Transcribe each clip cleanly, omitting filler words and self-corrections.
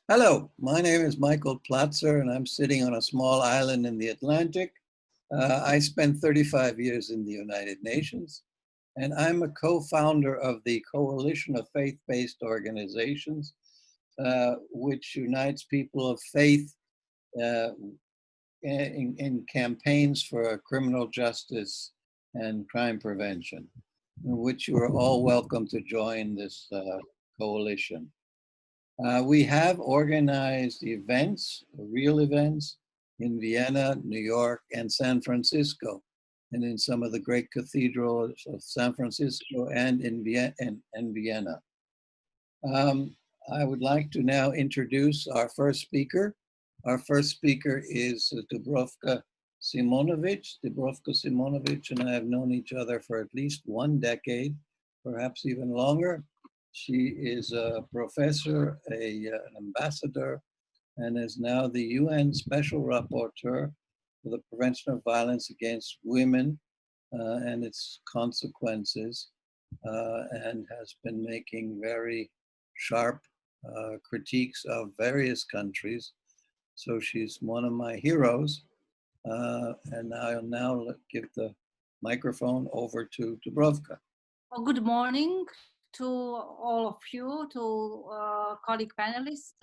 Hello, my name is Michael Platzer, and I'm sitting on a small island in the Atlantic. I spent 35 years in the United Nations, and I'm a co-founder of the Coalition of Faith-based Organizations, which unites people of faith in campaigns for criminal justice and crime prevention, in which you are all welcome to join this coalition. We have organized events, real events, in Vienna, New York, and San Francisco, and in some of the great cathedrals of San Francisco and in Vienna. I would like to now introduce our first speaker. Our first speaker is Dubravka Šimonovic. Dubravka Šimonovic and I have known each other for at least 1 decade, perhaps even longer. She is a professor, an ambassador, and is now the UN Special Rapporteur for the prevention of violence against women and its consequences, and has been making very sharp critiques of various countries. So she's one of my heroes. And I'll now give the microphone over to Dubravka. Well, good morning to all of you, to colleague panelists.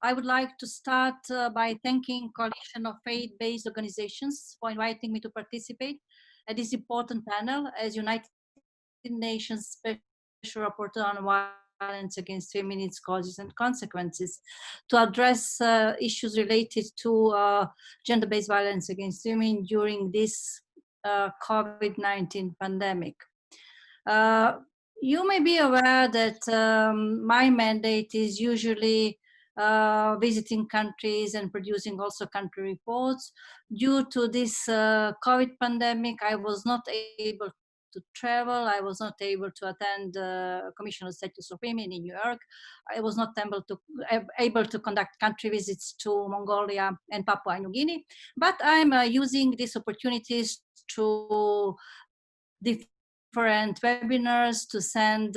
I would like to start by thanking Coalition of Faith-based Organizations for inviting me to participate at this important panel as United Nations Special Rapporteur on Violence Against Women, its causes and consequences, to address issues related to gender-based violence against women during this COVID-19 pandemic. You may be aware that my mandate is usually visiting countries and producing also country reports. Due to this COVID pandemic, I was not able to travel. I was not able to attend Commission on Status of Women in New York. I was not able to conduct country visits to Mongolia and Papua New Guinea. But I'm using these opportunities to different webinars to send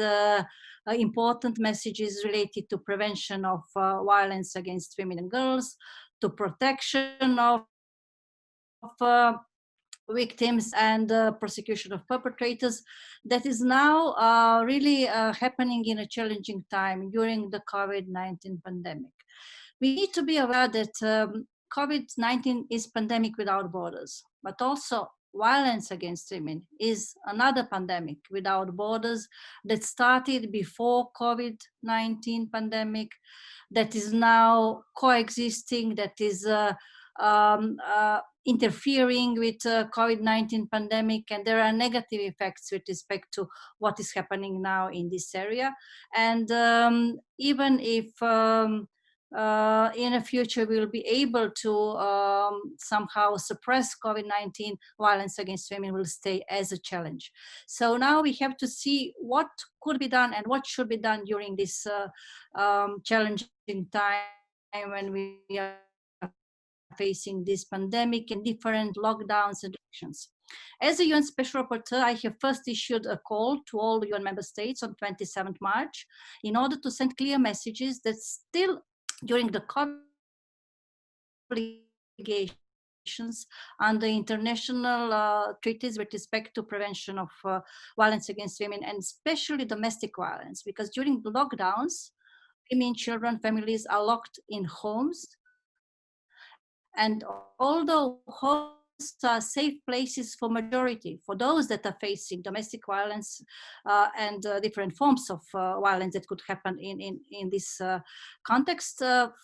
important messages related to prevention of violence against women and girls, to protection of victims and prosecution of perpetrators. That is now really happening in a challenging time during the COVID-19 pandemic. We need to be aware that COVID-19 is pandemic without borders, but also violence against women is another pandemic without borders that started before COVID-19 pandemic, that is now coexisting, that is interfering with COVID-19 pandemic, and there are negative effects with respect to what is happening now in this area. And even if in the future we will be able to somehow suppress COVID-19, violence against women will stay as a challenge. So now we have to see what could be done and what should be done during this challenging time when we are facing this pandemic and different lockdowns and restrictions. As a UN Special Rapporteur, I have first issued a call to all UN member states on 27th March in order to send clear messages that still during the COVID obligations under international treaties with respect to prevention of violence against women, and especially domestic violence, because during the lockdowns, women, children, families are locked in homes. And although homes are safe places for majority, for those that are facing domestic violence and different forms of violence that could happen in this context,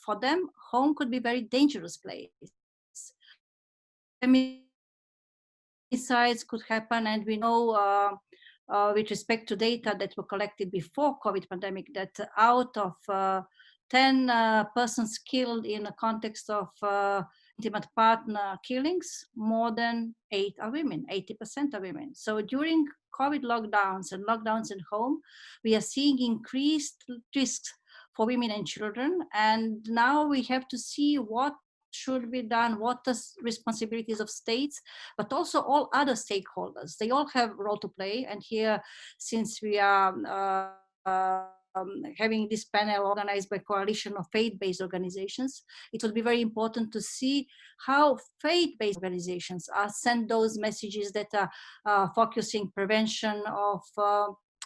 for them, home could be a very dangerous place. Homicides could happen, and we know with respect to data that were collected before COVID pandemic that out of 10 persons killed in a context of intimate partner killings, more than 8 are women, 80% are women. So during COVID lockdowns and lockdowns at home, we are seeing increased risks for women and children. And now we have to see what should be done, what the responsibilities of states, but also all other stakeholders. They all have a role to play. And here, since we are having this panel organized by Coalition of FBOs organizations, it will be very important to see how faith-based organizations send those messages that are focusing prevention of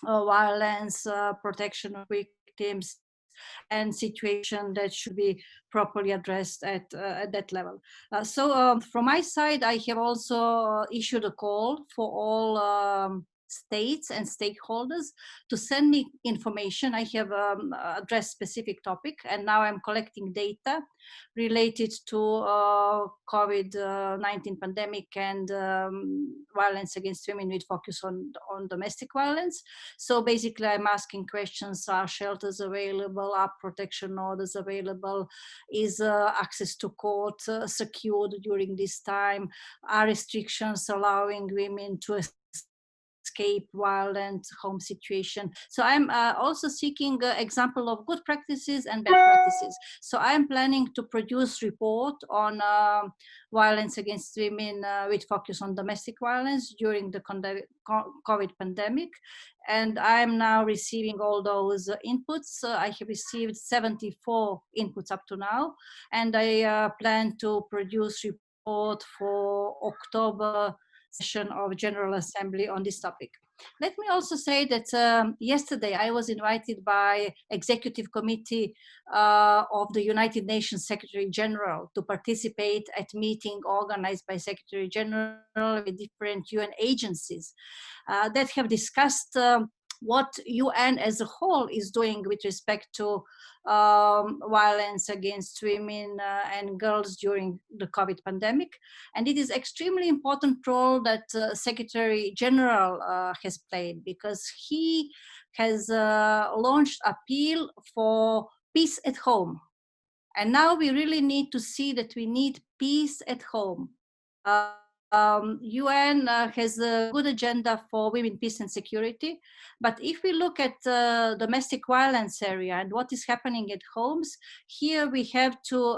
violence, protection of victims, and situation that should be properly addressed at that level. So from my side, I have also issued a call for all states and stakeholders to send me information. I have addressed specific topic, and now I'm collecting data related to COVID-19 pandemic and violence against women with focus on domestic violence. So basically I'm asking questions: are shelters available, are protection orders available, is access to court secured during this time, are restrictions allowing women to escape violent home situation. So I'm also seeking example of good practices and bad practices. So I'm planning to produce report on violence against women with focus on domestic violence during the COVID pandemic. And I'm now receiving all those inputs. I have received 74 inputs up to now, and I plan to produce report for October session of General Assembly on this topic. Let me also say that yesterday I was invited by Executive Committee of the United Nations Secretary General to participate at meeting organized by Secretary General with different UN agencies that have discussed what UN as a whole is doing with respect to violence against women and girls during the COVID pandemic. And it is extremely important role that Secretary General has played, because he has launched appeal for peace at home. And now we really need to see that we need peace at home. UN has a good agenda for women, peace and security, but if we look at domestic violence area and what is happening at homes, here we have to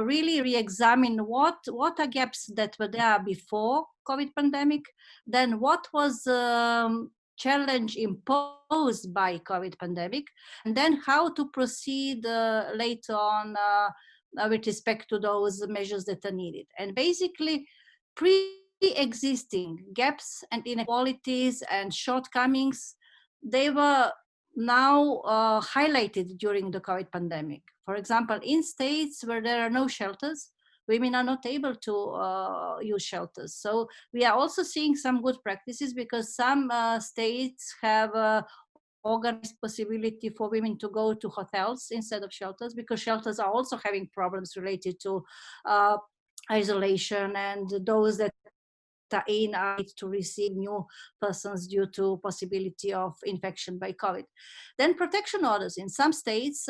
really re-examine what are gaps that were there before COVID pandemic, then what was challenge imposed by COVID pandemic, and then how to proceed later on with respect to those measures that are needed. And basically, pre-existing gaps and inequalities and shortcomings, they were now highlighted during the COVID pandemic. For example, in states where there are no shelters, women are not able to use shelters. So we are also seeing some good practices, because some states have organized possibility for women to go to hotels instead of shelters, because shelters are also having problems related to isolation, and those that are in are to receive new persons due to possibility of infection by COVID. Then protection orders. In some states,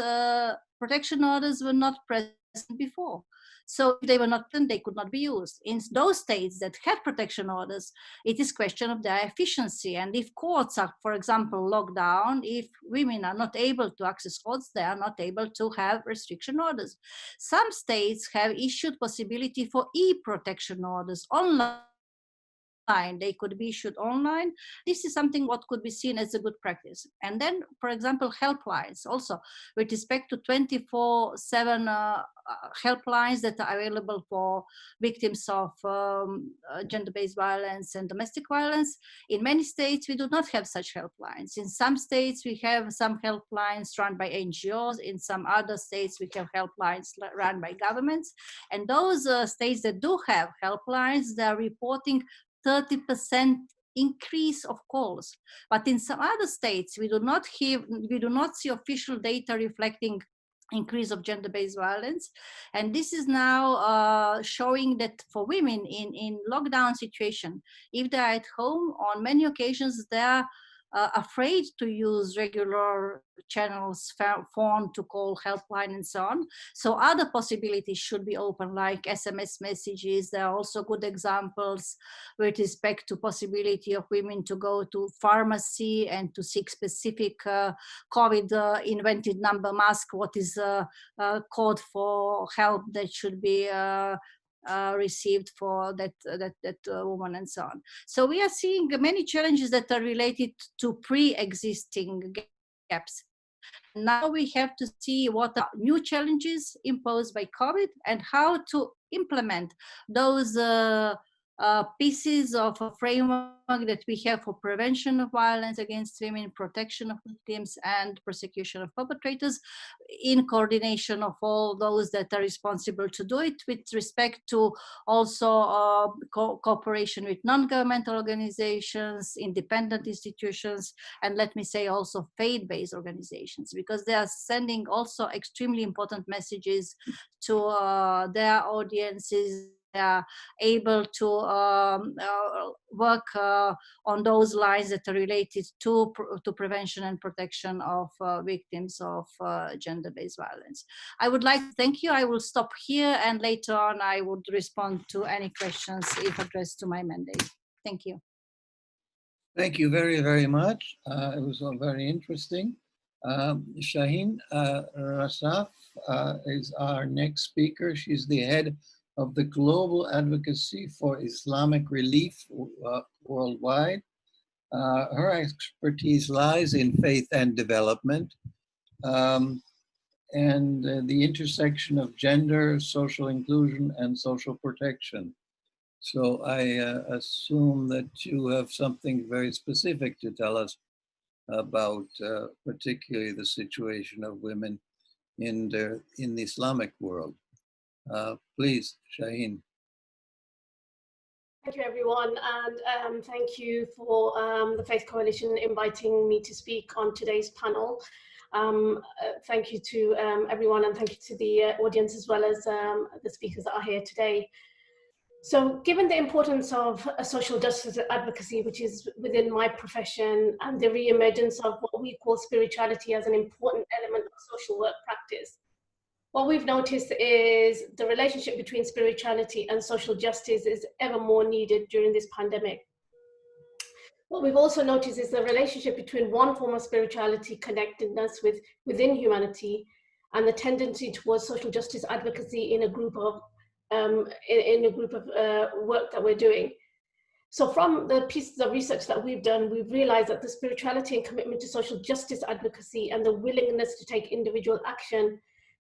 protection orders were not present before. So if they were not present, they could not be used. In those states that had protection orders, it is question of their efficiency. And if courts are, for example, locked down, if women are not able to access courts, they are not able to have restriction orders. Some states have issued possibility for e-protection orders online. They could be issued online. This is something what could be seen as a good practice. And then, for example, helplines also with respect to 24/7 helplines that are available for victims of gender-based violence and domestic violence. In many states, we do not have such helplines. In some states, we have some helplines run by NGOs. In some other states, we have helplines run by governments. And those states that do have helplines, they are reporting 30% increase of calls. But in some other states, we do not see official data reflecting increase of gender-based violence. And this is now showing that for women in lockdown situation, if they're at home, on many occasions they're afraid to use regular channels, phone to call, helpline, and so on. So other possibilities should be open, like SMS messages. There are also good examples with respect to possibility of women to go to pharmacy and to seek specific COVID invented number mask, what is code for help that should be received for that woman, and so on. So we are seeing many challenges that are related to pre-existing gaps. Now we have to see what are new challenges imposed by COVID and how to implement those pieces of a framework that we have for prevention of violence against women, protection of victims, and prosecution of perpetrators, in coordination of all those that are responsible to do it, with respect to also cooperation with non-governmental organizations, independent institutions, and let me say also faith-based organizations, because they are sending also extremely important messages to their audiences. They are able to work on those lines that are related to prevention and protection of victims of gender-based violence. I would like to thank you. I will stop here, and later on I would respond to any questions if addressed to my mandate. Thank you. Thank you very, very much. It was all very interesting. Shahin Ashraf is our next speaker. She's the head of the Global Advocacy for Islamic Relief worldwide. Her expertise lies in faith and development, and the intersection of gender, social inclusion, and social protection. So I assume that you have something very specific to tell us about particularly the situation of women in the Islamic world. Please, Shahin. Thank you, everyone, and thank you for the Faith Coalition inviting me to speak on today's panel. Thank you to everyone, and thank you to the audience as well as the speakers that are here today. So given the importance of social justice advocacy, which is within my profession, and the re-emergence of what we call spirituality as an important element of social work practice, what we've noticed is the relationship between spirituality and social justice is ever more needed during this pandemic. What we've also noticed is the relationship between one form of spirituality connectedness within humanity and the tendency towards social justice advocacy in a group of work that we're doing. So from the pieces of research that we've done, we've realized that the spirituality and commitment to social justice advocacy and the willingness to take individual action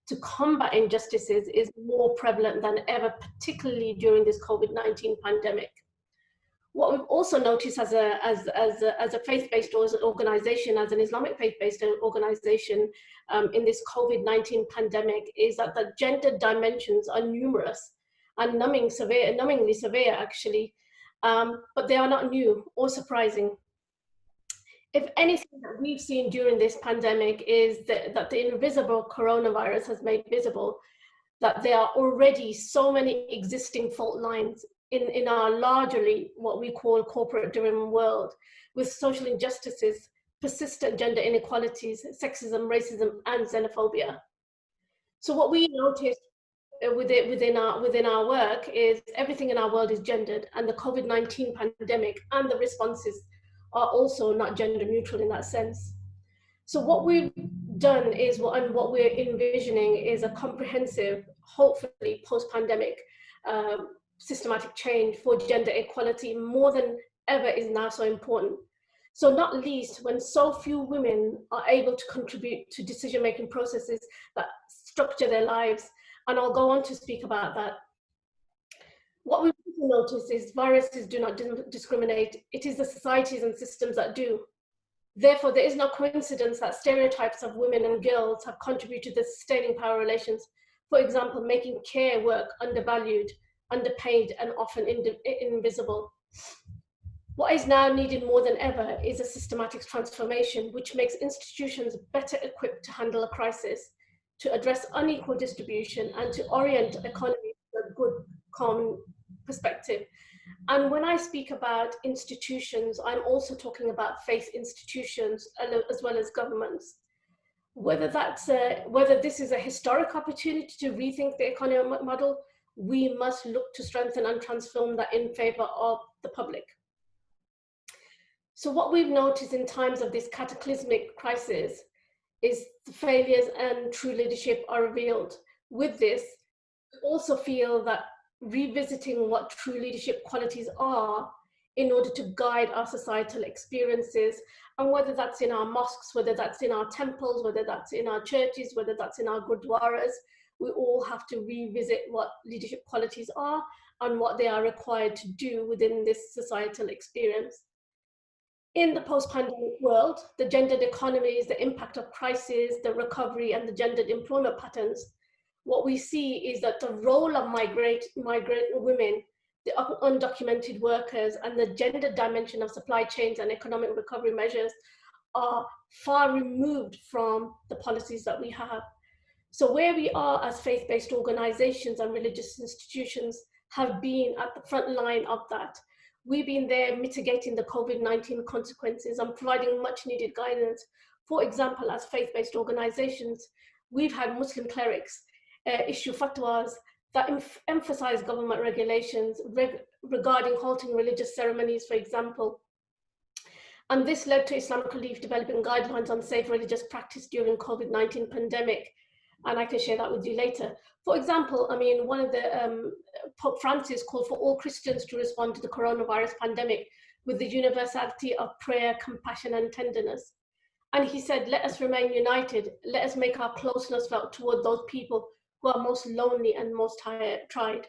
to combat injustices is more prevalent than ever, particularly during this COVID-19 pandemic. What we've also noticed as a faith-based organization, as an Islamic faith-based organization in this COVID-19 pandemic, is that the gender dimensions are numerous and numbingly severe actually, but they are not new or surprising. If anything that we've seen during this pandemic is that the invisible coronavirus has made visible that there are already so many existing fault lines in our largely what we call corporate-driven world, with social injustices, persistent gender inequalities, sexism, racism, and xenophobia. So what we noticed within our work is everything in our world is gendered, and the COVID-19 pandemic and the responses are also not gender neutral in that sense. So what we've done is, and what we're envisioning is a comprehensive, hopefully post-pandemic systematic change for gender equality more than ever is now so important. So not least when so few women are able to contribute to decision-making processes that structure their lives. And I'll go on to speak about that. What we've noticed is viruses do not discriminate. It is the societies and systems that do. Therefore, there is no coincidence that stereotypes of women and girls have contributed to sustaining power relations. For example, making care work undervalued, underpaid, and often invisible. What is now needed more than ever is a systematic transformation which makes institutions better equipped to handle a crisis, to address unequal distribution, and to orient economy to a good, common perspective. And when I speak about institutions, I'm also talking about faith institutions as well as governments. Whether this is a historic opportunity to rethink the economic model, we must look to strengthen and transform that in favor of the public. So what we've noticed in times of this cataclysmic crisis is the failures and true leadership are revealed. With this, we also feel that revisiting what true leadership qualities are in order to guide our societal experiences. And whether that's in our mosques, whether that's in our temples, whether that's in our churches, whether that's in our gurdwaras, we all have to revisit what leadership qualities are and what they are required to do within this societal experience. In the post-pandemic world, the gendered economies, the impact of crisis, the recovery, and the gendered employment patterns, what we see is that the role of migrant women, the undocumented workers, and the gender dimension of supply chains and economic recovery measures are far removed from the policies that we have. So where we are as faith-based organizations and religious institutions have been at the front line of that. We've been there mitigating the COVID-19 consequences and providing much needed guidance. For example, as faith-based organizations, we've had Muslim clerics issue fatwas that emphasize government regulations regarding halting religious ceremonies, for example. And this led to Islamic Relief developing guidelines on safe religious practice during COVID-19 pandemic. And I can share that with you later. For example, I mean, one of the, Pope Francis called for all Christians to respond to the coronavirus pandemic with the universality of prayer, compassion, and tenderness. And he said, let us remain united. Let us make our closeness felt toward those people who are most lonely and most tried.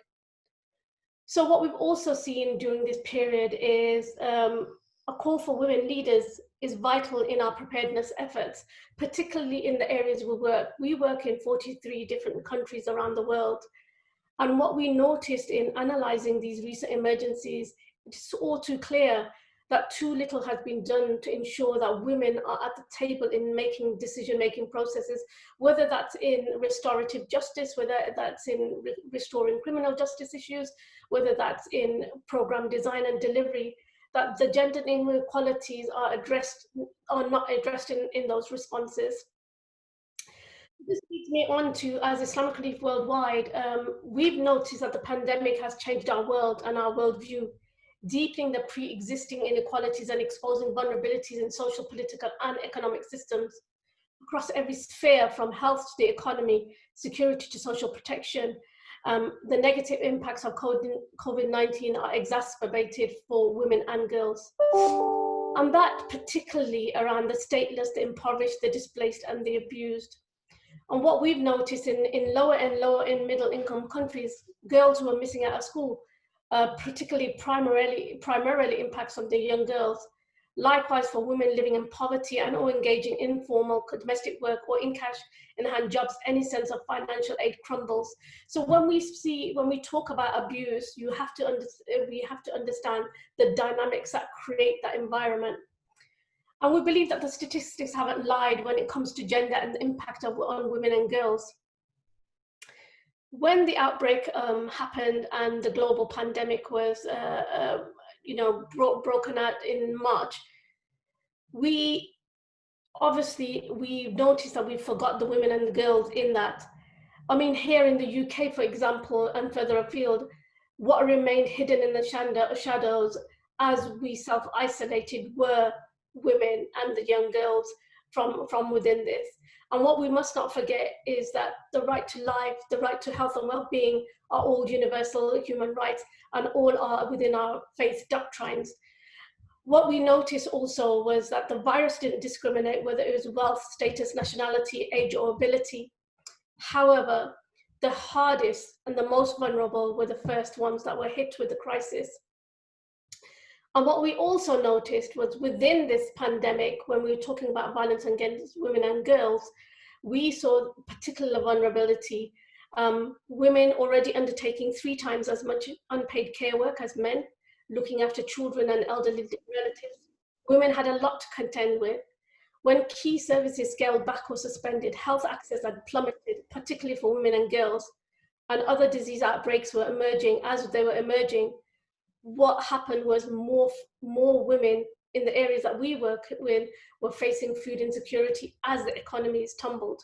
So what we've also seen during this period is a call for women leaders is vital in our preparedness efforts, particularly in the areas we work. We work in 43 different countries around the world. And what we noticed in analyzing these recent emergencies, it's all too clear that too little has been done to ensure that women are at the table in making decision-making processes, whether that's in restorative justice, whether that's in restoring criminal justice issues, whether that's in program design and delivery, that the gender inequalities are not addressed in those responses. This leads me on to, as Islamic Relief Worldwide, we've noticed that the pandemic has changed our world and our worldview, deepening the pre-existing inequalities and exposing vulnerabilities in social, political, and economic systems across every sphere, from health to the economy, security to social protection. The negative impacts of COVID-19 are exacerbated for women and girls. And that particularly around the stateless, the impoverished, the displaced, and the abused. And what we've noticed in lower and middle income countries, girls who are missing out of school, particularly primarily impacts on the young girls. Likewise for women living in poverty and or engaging in informal domestic work or in cash in hand jobs, any sense of financial aid crumbles. So when we talk about abuse, we have to understand the dynamics that create that environment. And we believe that the statistics haven't lied when it comes to gender and the impact on women and girls. When the outbreak happened and the global pandemic was broken out in March, we noticed that we forgot the women and the girls in that. I mean, here in the UK, for example, and further afield, what remained hidden in the shadows as we self-isolated were women and the young girls from within this. And what we must not forget is that the right to life, the right to health and well-being are all universal human rights and all are within our faith doctrines. What we noticed also was that the virus didn't discriminate whether it was wealth, status, nationality, age, or ability. However, the hardest and the most vulnerable were the first ones that were hit with the crisis. And what we also noticed was within this pandemic, when we were talking about violence against women and girls, we saw particular vulnerability. Women already undertaking 3 times as much unpaid care work as men, looking after children and elderly relatives. Women had a lot to contend with. When key services scaled back or suspended, health access had plummeted, particularly for women and girls, and other disease outbreaks were emerging. As they were emerging, what happened was more women in the areas that we work with were facing food insecurity as the economies tumbled.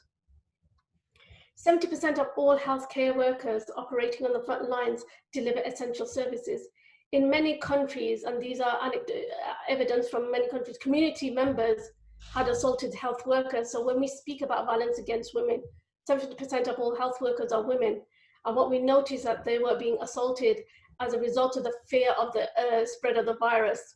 70% of all healthcare workers operating on the front lines deliver essential services. In many countries, and these are evidence from many countries, community members had assaulted health workers. So when we speak about violence against women, 70% of all health workers are women. And what we noticed that they were being assaulted as a result of the fear of the spread of the virus.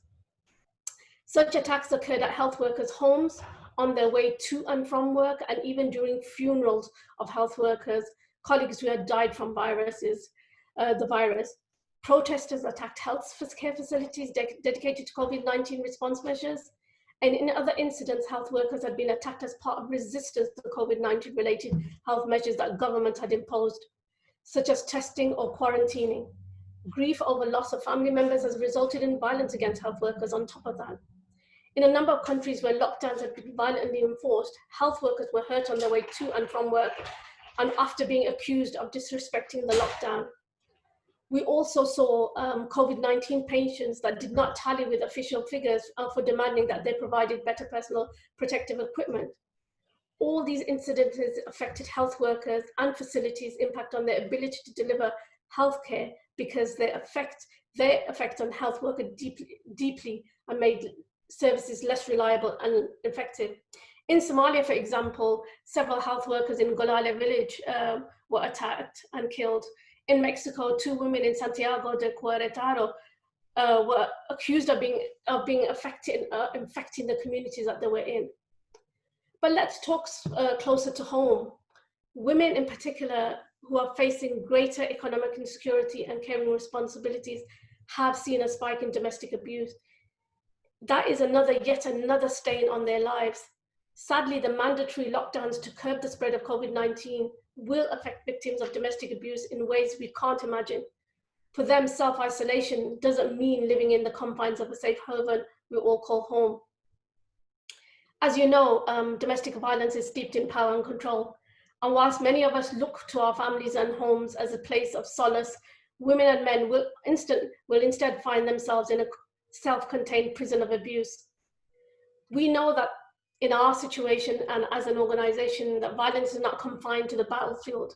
Such attacks occurred at health workers' homes, on their way to and from work, and even during funerals of health workers, colleagues who had died from the virus. Protesters attacked health care facilities dedicated to COVID-19 response measures. And in other incidents, health workers had been attacked as part of resistance to the COVID-19 related health measures that government had imposed, such as testing or quarantining. Grief over loss of family members has resulted in violence against health workers on top of that. In a number of countries where lockdowns had been violently enforced, health workers were hurt on their way to and from work, and after being accused of disrespecting the lockdown. We also saw COVID-19 patients that did not tally with official figures for demanding that they provided better personal protective equipment. All these incidents affected health workers and facilities' impact on their ability to deliver healthcare, because their effect on health workers deeply and made services less reliable and effective. In Somalia, for example, several health workers in Golale village were attacked and killed. In Mexico, 2 women in Santiago de Querétaro were accused of infecting the communities that they were in. But let's talk closer to home. Women in particular, who are facing greater economic insecurity and caring responsibilities, have seen a spike in domestic abuse. That is yet another stain on their lives. Sadly, the mandatory lockdowns to curb the spread of COVID-19 will affect victims of domestic abuse in ways we can't imagine. For them, self-isolation doesn't mean living in the confines of a safe haven we all call home. As you know, domestic violence is steeped in power and control. And whilst many of us look to our families and homes as a place of solace, women and men will instead find themselves in a self-contained prison of abuse. We know that in our situation and as an organization, that violence is not confined to the battlefield.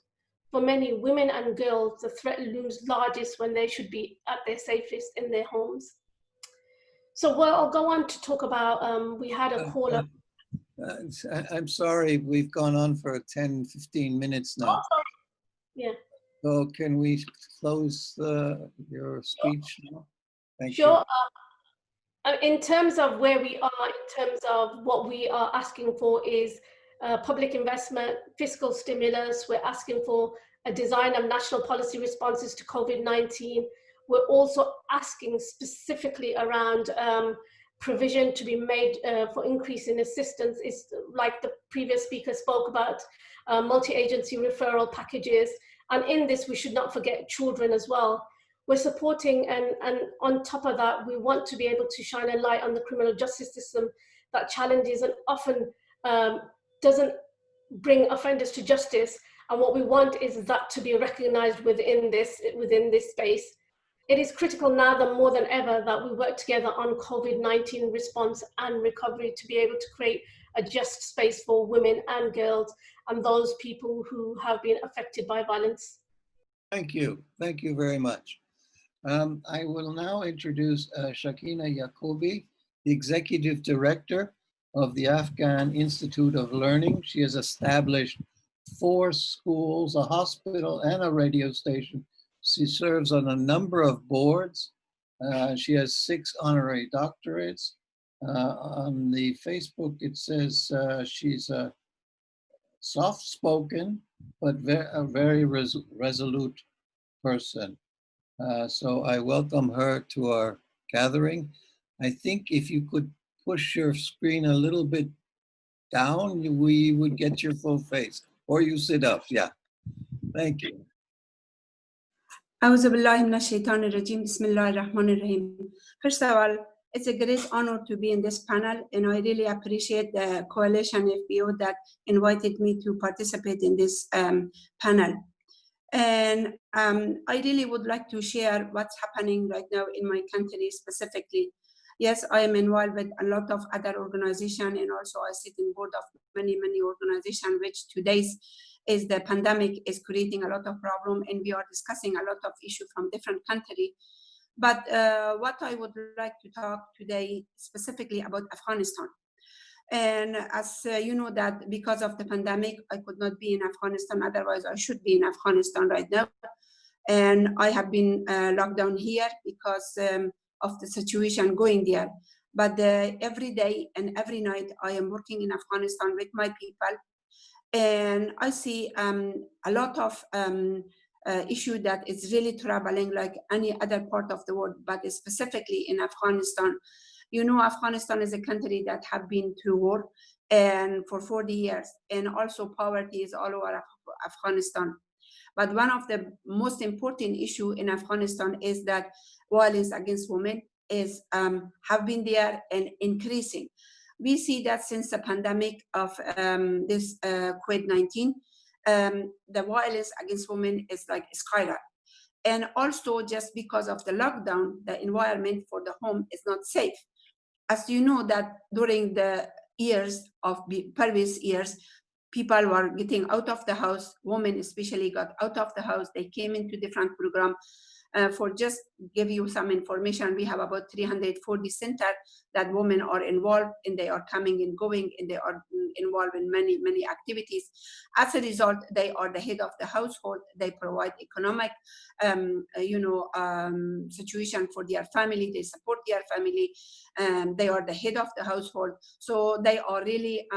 For many women and girls, the threat looms largest when they should be at their safest in their homes. So I'll go on to talk about, we had a caller. I'm sorry, we've gone on for 10, 15 minutes now. Oh, yeah. So can we close your speech now? Thank Sure. you. In terms of where we are, in terms of what we are asking for is public investment, fiscal stimulus. We're asking for a design of national policy responses to COVID-19. We're also asking specifically around provision to be made for increase in assistance, is like the previous speaker spoke about, multi-agency referral packages. And in this, we should not forget children as well. We're supporting, and on top of that, we want to be able to shine a light on the criminal justice system that challenges and often doesn't bring offenders to justice. And what we want is that to be recognized within this space. It is critical now more than ever that we work together on COVID-19 response and recovery to be able to create a just space for women and girls and those people who have been affected by violence. Thank you. Thank you very much. I will now introduce Sakena Yacoobi, the Executive Director of the Afghan Institute of Learning. She has established 4 schools, a hospital, and a radio station. She serves on a number of boards. She has 6 honorary doctorates. On the Facebook, it says she's a soft-spoken, but a very resolute person. So I welcome her to our gathering. I think if you could push your screen a little bit down, we would get your full face. Or you sit up, yeah. Thank you. First of all, it's a great honor to be in this panel, and I really appreciate the Coalition FBO that invited me to participate in this panel. And I really would like to share what's happening right now in my country specifically. Yes, I am involved with a lot of other organizations, and also I sit in board of many organizations, which today's is the pandemic is creating a lot of problem, and we are discussing a lot of issues from different countries. But what I would like to talk today specifically about Afghanistan. And as you know that because of the pandemic, I could not be in Afghanistan, otherwise I should be in Afghanistan right now. And I have been locked down here because of the situation going there. But every day and every night I am working in Afghanistan with my people, and I see a lot of issue that is really troubling like any other part of the world, but specifically in Afghanistan. You know, Afghanistan is a country that have been through war and for 40 years, and also poverty is all over Afghanistan. But one of the most important issue in Afghanistan is that violence against women is have been there and increasing. We see that since the pandemic of this COVID-19, the violence against women is like skyrocket. And also just because of the lockdown, the environment for the home is not safe. As you know that during the years of previous years, people were getting out of the house, women especially got out of the house, they came into different programs. For just give you some information, we have about 340 centers that women are involved in. They are coming and going, and they are involved in many, many activities. As a result, they are the head of the household. They provide economic, situation for their family. They support their family. They are the head of the household. So they are really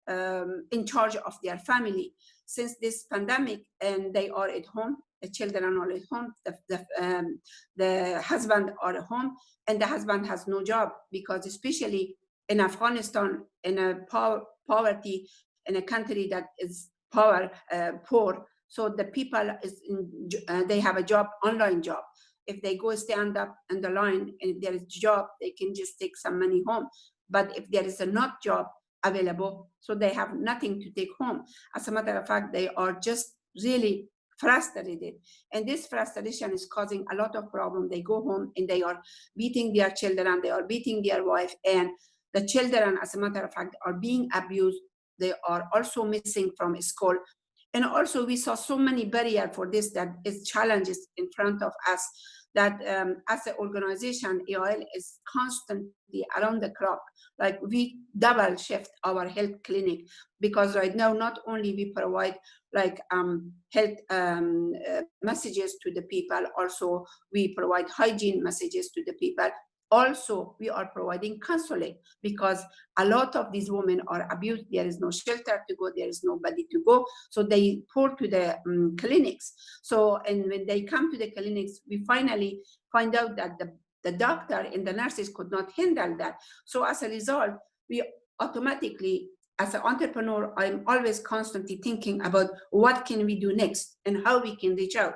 in charge of their family. Since this pandemic, and they are at home, the children are at home, the husband are at home, and the husband has no job, because especially in Afghanistan, in a poverty, in a country that is poor, so the people they have a job, online job. If they go stand up in the line and there is a job, they can just take some money home. But if there is a not job available, so they have nothing to take home. As a matter of fact, they are just really frustrated, and this frustration is causing a lot of problems. They go home and they are beating their children, they are beating their wife, and the children, as a matter of fact, are being abused. They are also missing from school. And also we saw so many barriers for this, that is challenges in front of us, that as an organization, EOL is constantly around the clock. Like we double shift our health clinic, because right now not only we provide like health messages to the people, also we provide hygiene messages to the people. Also, we are providing counseling, because a lot of these women are abused. There is no shelter to go, there is nobody to go. So they pour to the clinics. So, and when they come to the clinics, we finally find out that the doctor and the nurses could not handle that. So as a result, we automatically, as an entrepreneur, I'm always constantly thinking about what can we do next and how we can reach out.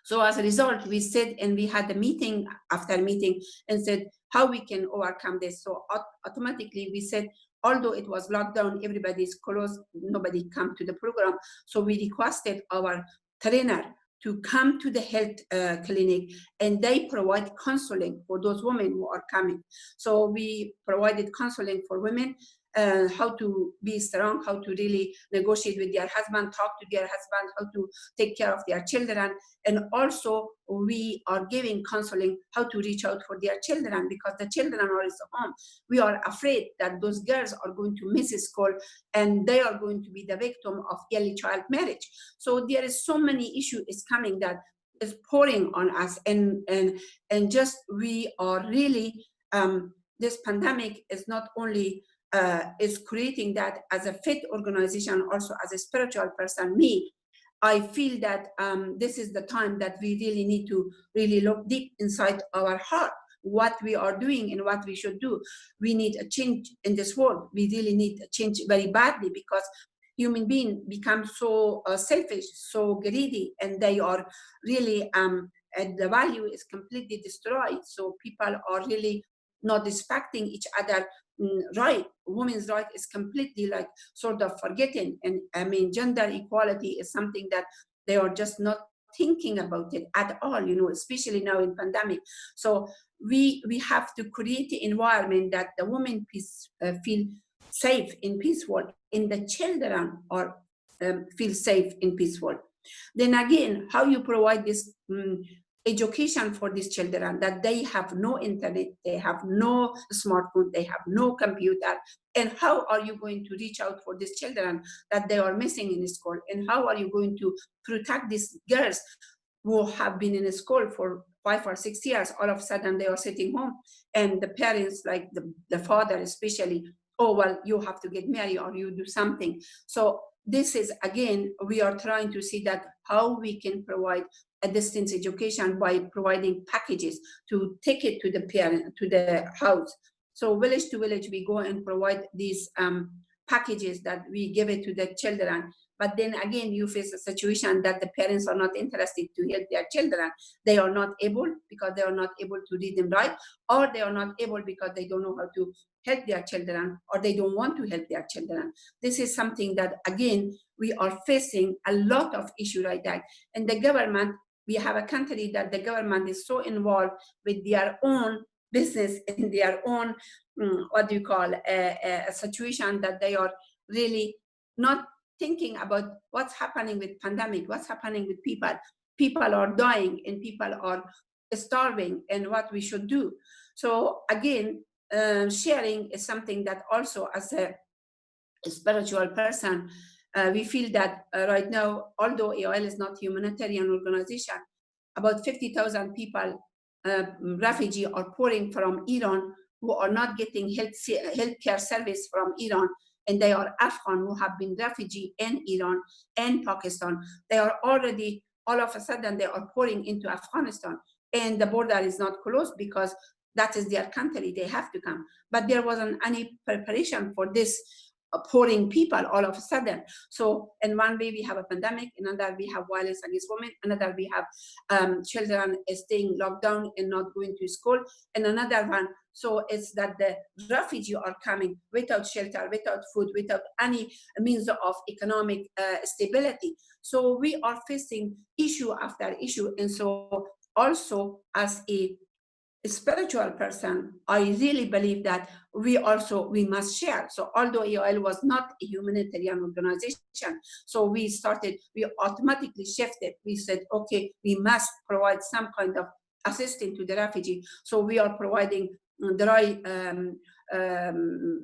So as a result, we said, and we had a meeting after meeting and said how we can overcome this. So automatically we said, although it was lockdown, everybody's closed, nobody come to the program. So we requested our trainer to come to the health clinic, and they provide counseling for those women who are coming. So we provided counseling for women, how to be strong, how to really negotiate with their husband, talk to their husband, how to take care of their children. And also we are giving counseling how to reach out for their children, because the children are at home. We are afraid that those girls are going to miss school and they are going to be the victim of early child marriage. So there is so many issues is coming that is pouring on us, and just we are really this pandemic is not only is creating that. As a faith organization, also as a spiritual person, I feel that this is the time that we really need to really look deep inside our heart, what we are doing and what we should do. We need a change in this world. We really need a change very badly, because human beings become so selfish, so greedy, and they are really, and the value is completely destroyed. So people are really not respecting each other right. Women's right is completely like sort of forgetting. And I mean, gender equality is something that they are just not thinking about it at all, you know, especially now in pandemic. So we have to create the environment that the women feel safe and peaceful, and the children are feel safe and peaceful. Then again, how you provide this education for these children, that they have no internet, they have no smartphone, they have no computer. And how are you going to reach out for these children that they are missing in school? And how are you going to protect these girls who have been in school for 5 or 6 years? All of a sudden they are sitting home, and the parents, like the father especially, oh, well, you have to get married or you do something. So this is, again, we are trying to see that how we can provide a distance education by providing packages to take it to the parent, to the house. So village to village, we go and provide these packages that we give it to the children. But then again, you face a situation that the parents are not interested to help their children. They are not able because they are not able to read and write, or they are not able because they don't know how to help their children, or they don't want to help their children. This is something that, again, we are facing a lot of issue like that. And the government, we have a country that the government is so involved with their own business and their own, a situation that they are really not thinking about what's happening with pandemic, what's happening with people. People are dying and people are starving, and what we should do. So again, sharing is something that also, as a spiritual person, we feel that right now, although AOL is not a humanitarian organization, about 50,000 people, refugees, are pouring from Iran, who are not getting healthcare service from Iran, and they are Afghan who have been refugees in Iran and Pakistan. They are already, all of a sudden, they are pouring into Afghanistan, and the border is not closed because that is their country, they have to come. But there wasn't any preparation for this pouring people all of a sudden. So in one way we have a pandemic, in another we have violence against women, another we have children staying locked down and not going to school, and another one, so it's that the refugees are coming without shelter, without food, without any means of economic stability. So we are facing issue after issue. And so also, as a spiritual person, I really believe that we must share. So although AOL was not a humanitarian organization, so we automatically shifted. We said, okay, we must provide some kind of assistance to the refugee. So we are providing dry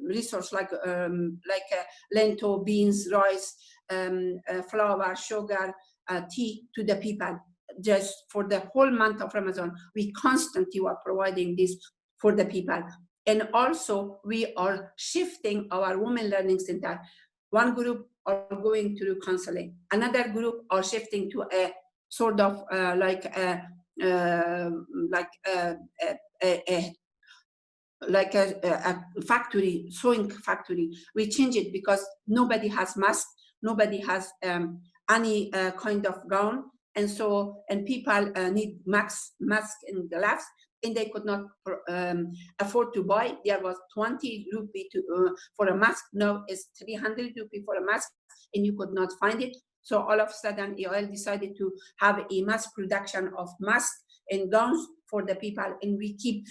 resource like lentil, beans, rice, flour, sugar, tea to the people. Just for the whole month of Ramadan, we constantly are providing this for the people. And also we are shifting our women learning center. One group are going through counseling, another group are shifting to a sort of a factory, sewing factory. We change it because nobody has mask, nobody has any kind of gown. And so, and people need mask and gloves, and they could not afford to buy. There was 20 rupee for a mask. Now it's 300 rupee for a mask, and you could not find it. So all of a sudden, AOL decided to have a mass production of masks and gowns for the people, and we keep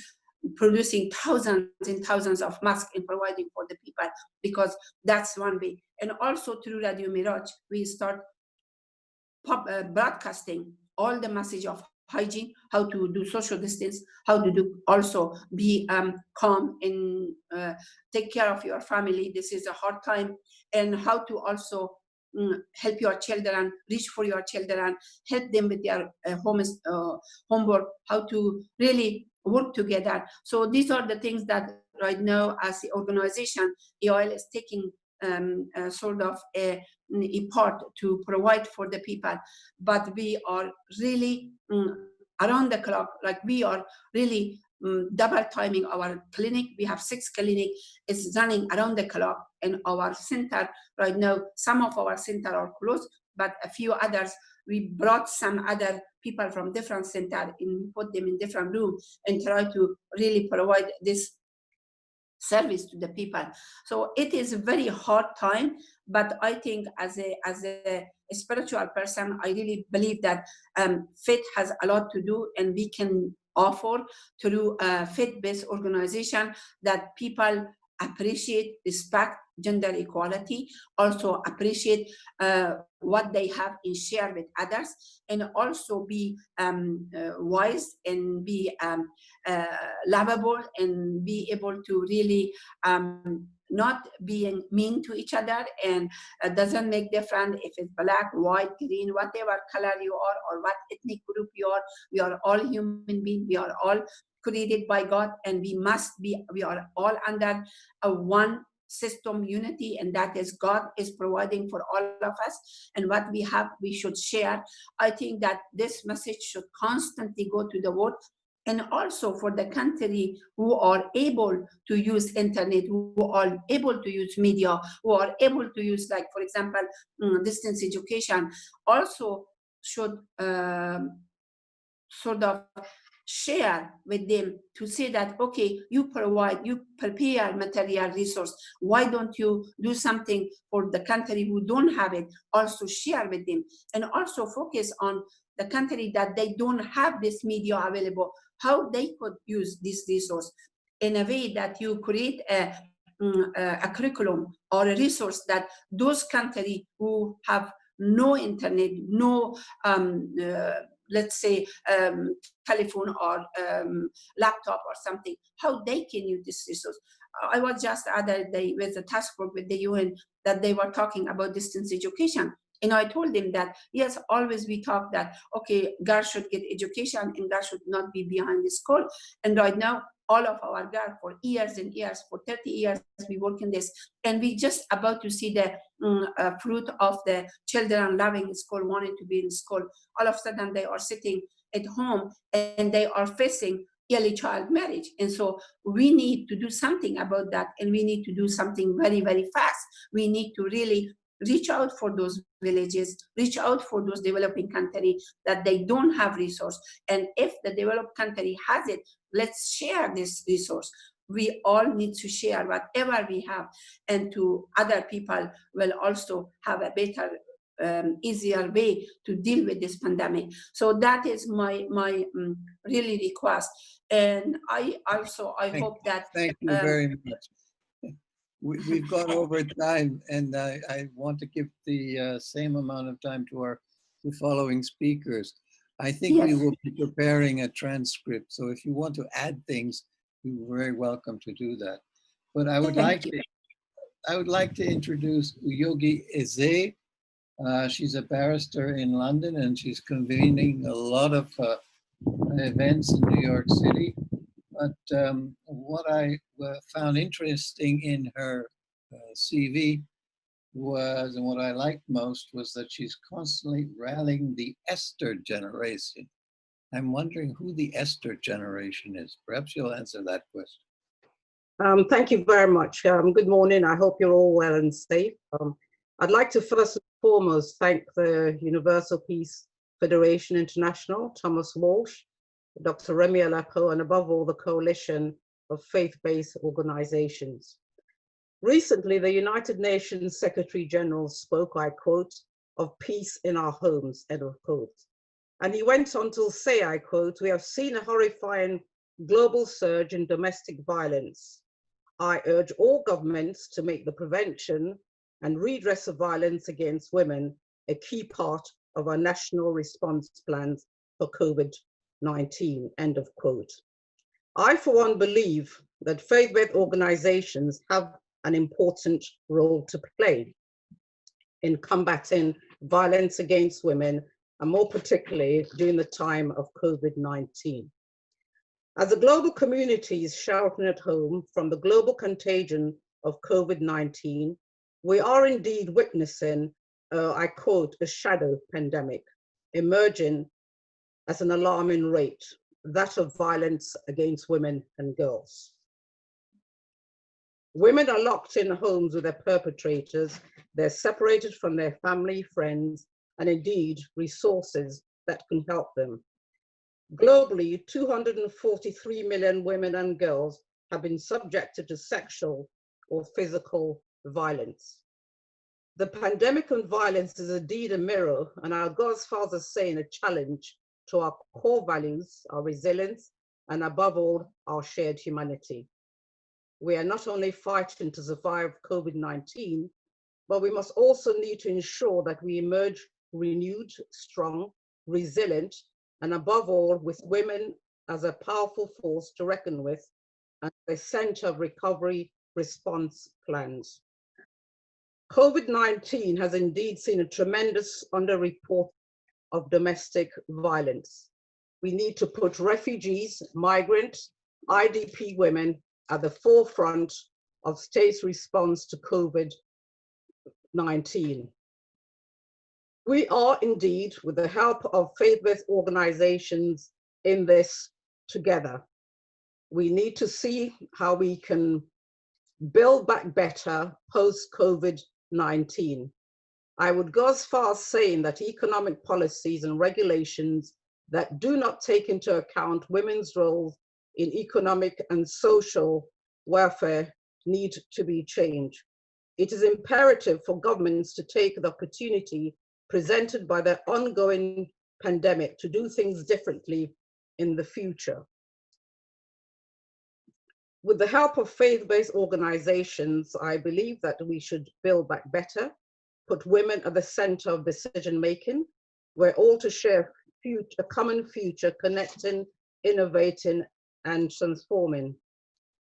producing thousands and thousands of masks and providing for the people, because that's one way. And also through Radio Miraj, we start broadcasting all the message of hygiene, how to do social distance, how to do also be calm and take care of your family. This is a hard time, and how to also help your children, reach for your children, help them with their homework, how to really work together. So these are the things that right now, as the organization, AOL is taking sort of a part to provide for the people. But we are really around the clock, like we are really double timing our clinic. We have 6 clinics, it's running around the clock. And our center right now, some of our center are closed, but a few others, we brought some other people from different center and put them in different rooms and try to really provide this service to the people. So it is a very hard time, but I think as a spiritual person, I really believe that faith has a lot to do, and we can offer through a faith-based organization that people appreciate, respect, gender equality, also appreciate what they have and share with others, and also be wise and be lovable and be able to really not being mean to each other, and doesn't make difference if it's black, white, green, whatever color you are or what ethnic group you are. We are all human beings. We are all created by God, and we are all under a one system unity, and that is God is providing for all of us, and what we have we should share. I think that this message should constantly go to the world, and also for the country who are able to use internet, who are able to use media, who are able to use, like for example, distance education, also should sort of share with them to say that, okay, you prepare material resource. Why don't you do something for the country who don't have it? Also share with them, and also focus on the country that they don't have this media available, how they could use this resource in a way that you create a curriculum or a resource that those countries who have no internet, no let's say telephone or laptop or something, how they can use this resource. I was just the other day with a task force with the UN that they were talking about distance education. And I told them that, yes, always we talk that, okay, girls should get education and girls should not be behind the school. And right now, all of our girls for years and years, for 30 years, we work in this. And we just about to see the fruit of the children loving school, wanting to be in school. All of a sudden, they are sitting at home and they are facing early child marriage. And so we need to do something about that. And we need to do something very, very fast. We need to really reach out for those villages, reach out for those developing countries that they don't have resource. And if the developed country has it, let's share this resource. We all need to share whatever we have, and to other people will also have a better, easier way to deal with this pandemic. So that is my really request. And I hope that. Thank you very much. We've gone over time, and I want to give the same amount of time to the following speakers. I think Yes. we will be preparing a transcript, so if you want to add things, you're very welcome to do that. But I would like to introduce Uyogi Eze. She's a barrister in London, and she's convening a lot of events in New York City. But what I found interesting in her CV was, and what I liked most, was that she's constantly rallying the Esther generation. I'm wondering who the Esther generation is. Perhaps you'll answer that question. Thank you very much. Good morning. I hope you're all well and safe. I'd like to first and foremost thank the Universal Peace Federation International, Thomas Walsh, Dr. Remy Alapo, and above all, the Coalition of Faith-Based Organizations. Recently, the United Nations Secretary General spoke, I quote, of peace in our homes, end of quote. And he went on to say, I quote, "We have seen a horrifying global surge in domestic violence. I urge all governments to make the prevention and redress of violence against women a key part of our national response plans for COVID-19, end of quote. I, for one, believe that faith-based organizations have an important role to play in combating violence against women, and more particularly during the time of COVID-19. As the global community is sheltering at home from the global contagion of COVID-19, we are indeed witnessing, I quote, a shadow pandemic emerging at an alarming rate, that of violence against women and girls. Women are locked in homes with their perpetrators. They're separated from their family, friends, and indeed resources that can help them. Globally, 243 million women and girls have been subjected to sexual or physical violence. The pandemic and violence is indeed a mirror, and our God's Father saying a challenge to our core values, our resilience, and above all, our shared humanity. We are not only fighting to survive COVID-19, but we must also need to ensure that we emerge renewed, strong, resilient, and above all, with women as a powerful force to reckon with and the center of recovery response plans. COVID-19 has indeed seen a tremendous underreport of domestic violence. We need to put refugees, migrants, IDP women at the forefront of states' response to COVID-19. We are indeed, with the help of faith-based organizations, in this together. We need to see how we can build back better post-COVID-19. I would go as far as saying that economic policies and regulations that do not take into account women's roles in economic and social welfare need to be changed. It is imperative for governments to take the opportunity presented by the ongoing pandemic to do things differently in the future. With the help of faith-based organizations, I believe that we should build back better, put women at the center of decision-making. We're all to share a common future, connecting, innovating, and transforming.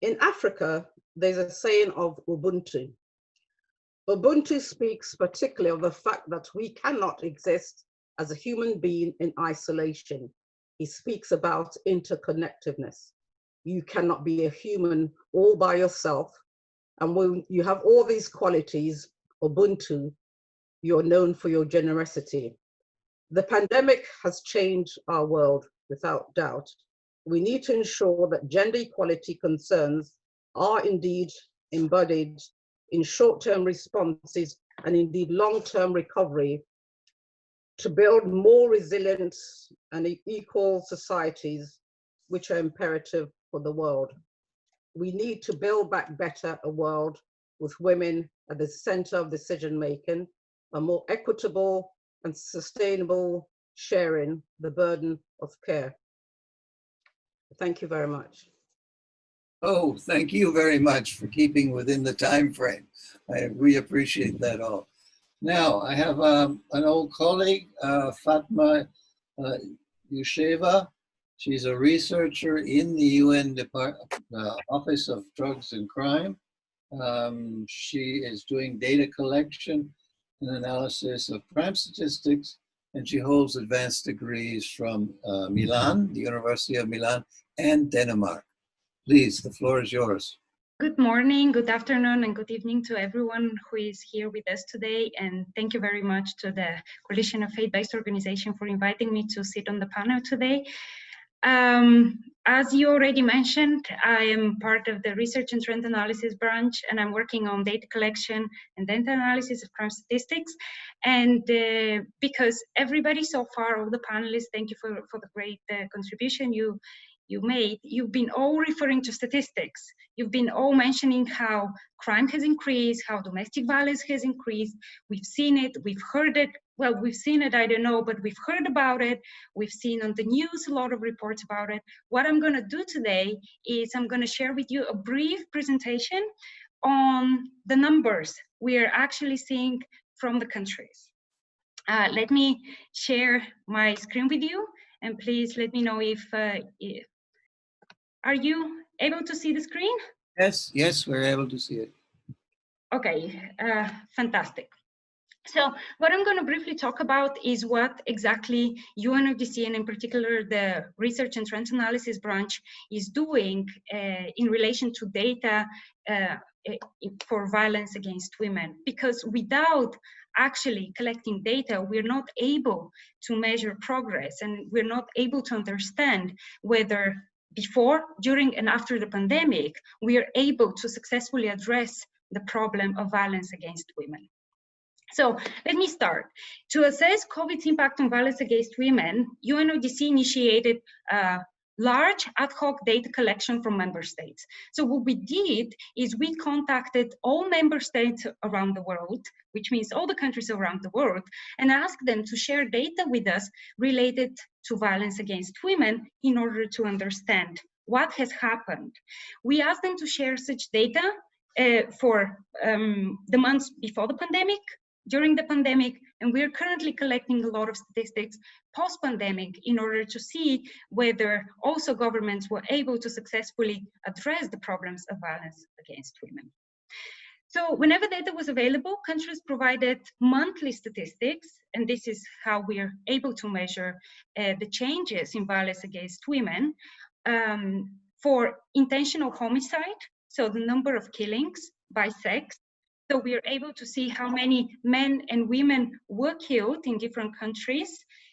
In Africa, there's a saying of Ubuntu. Ubuntu speaks particularly of the fact that we cannot exist as a human being in isolation. He speaks about interconnectedness. You cannot be a human all by yourself. And when you have all these qualities, Ubuntu, you're known for your generosity. The pandemic has changed our world without doubt. We need to ensure that gender equality concerns are indeed embodied in short-term responses and indeed long-term recovery to build more resilient and equal societies, which are imperative for the world. We need to build back better a world with women at the center of decision-making, a more equitable and sustainable sharing the burden of care. Thank you very much. Oh, thank you very much for keeping within the time frame. We appreciate that all. Now, I have an old colleague, Fatma Yusheva. She's a researcher in the UN Office of Drugs and Crime. She is doing data collection and analysis of crime statistics, and she holds advanced degrees from Milan, the University of Milan, and Denmark. Please, the floor is yours. Good morning, good afternoon, and good evening to everyone who is here with us today. And thank you very much to the Coalition of Faith-Based Organization for inviting me to sit on the panel today. As you already mentioned, I am part of the Research and Trend Analysis branch, and I'm working on data collection and data analysis of crime statistics. And because everybody so far, all the panelists, thank you for the great contribution you made. You've been all referring to statistics. You've been all mentioning how crime has increased, how domestic violence has increased. We've seen it, we've heard it. Well, we've seen it, I don't know, but we've heard about it. We've seen on the news a lot of reports about it. What I'm going to do today is I'm going to share with you a brief presentation on the numbers we are actually seeing from the countries. Let me share my screen with you, and please let me know if are you able to see the screen? Yes, we're able to see it. Okay, fantastic. So what I'm going to briefly talk about is what exactly UNODC, and in particular the Research and Trend Analysis branch, is doing in relation to data for violence against women. Because without actually collecting data, we're not able to measure progress, and we're not able to understand whether before, during, and after the pandemic, we are able to successfully address the problem of violence against women. So let me start. To assess COVID's impact on violence against women, UNODC initiated large ad hoc data collection from member states. So what we did is we contacted all member states around the world, which means all the countries around the world, and asked them to share data with us related to violence against women in order to understand what has happened. We asked them to share such data for the months before the pandemic, during the pandemic, and we're currently collecting a lot of statistics post-pandemic in order to see whether also governments were able to successfully address the problems of violence against women. So whenever data was available, countries provided monthly statistics, and this is how we are able to measure the changes in violence against women for intentional homicide, so the number of killings by sex. So we are able to see how many men and women were killed in different countries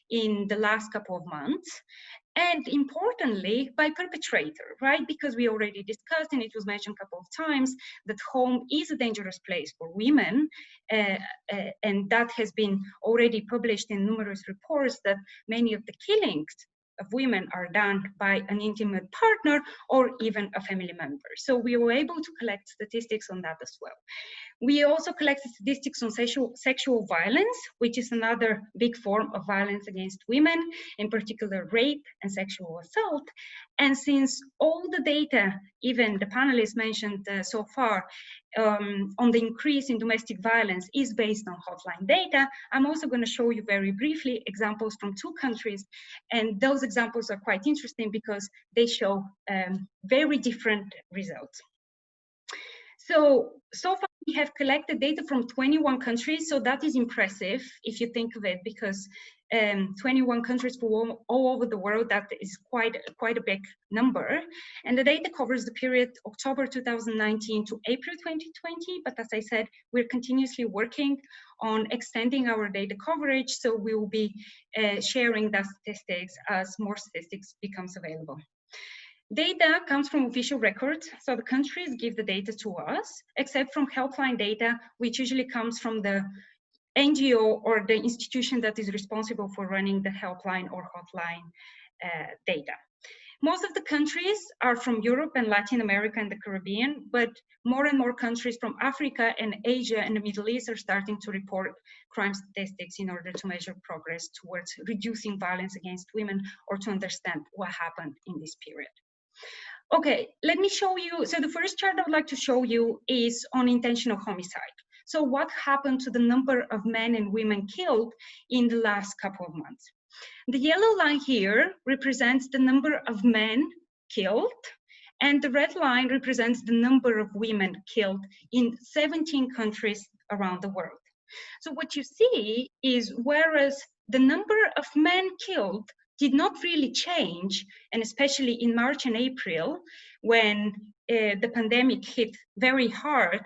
in the last couple of months. And importantly, by perpetrator, right? Because we already discussed, and it was mentioned a couple of times, that home is a dangerous place for women. And that has been already published in numerous reports, that many of the killings of women are done by an intimate partner or even a family member. So we were able to collect statistics on that as well. We also collected statistics on sexual violence, which is another big form of violence against women, in particular rape and sexual assault. And since all the data, even the panelists mentioned so far, on the increase in domestic violence is based on hotline data, I'm also going to show you very briefly examples from 2 countries. And those examples are quite interesting because they show very different results. So far we have collected data from 21 countries, so that is impressive if you think of it, because 21 countries from all over the world, that is quite a big number. And the data covers the period October 2019 to April 2020, but as I said, we're continuously working on extending our data coverage, so we will be sharing the statistics as more statistics becomes available. Data comes from official records, so the countries give the data to us, except from Helpline data, which usually comes from the NGO or the institution that is responsible for running the Helpline or hotline data. Most of the countries are from Europe and Latin America and the Caribbean, but more and more countries from Africa and Asia and the Middle East are starting to report crime statistics in order to measure progress towards reducing violence against women or to understand what happened in this period. Okay, let me show you. So the first chart I would like to show you is on intentional homicide. So what happened to the number of men and women killed in the last couple of months? The yellow line here represents the number of men killed, and the red line represents the number of women killed in 17 countries around the world. So what you see is, whereas the number of men killed did not really change, and especially in March and April, when the pandemic hit very hard,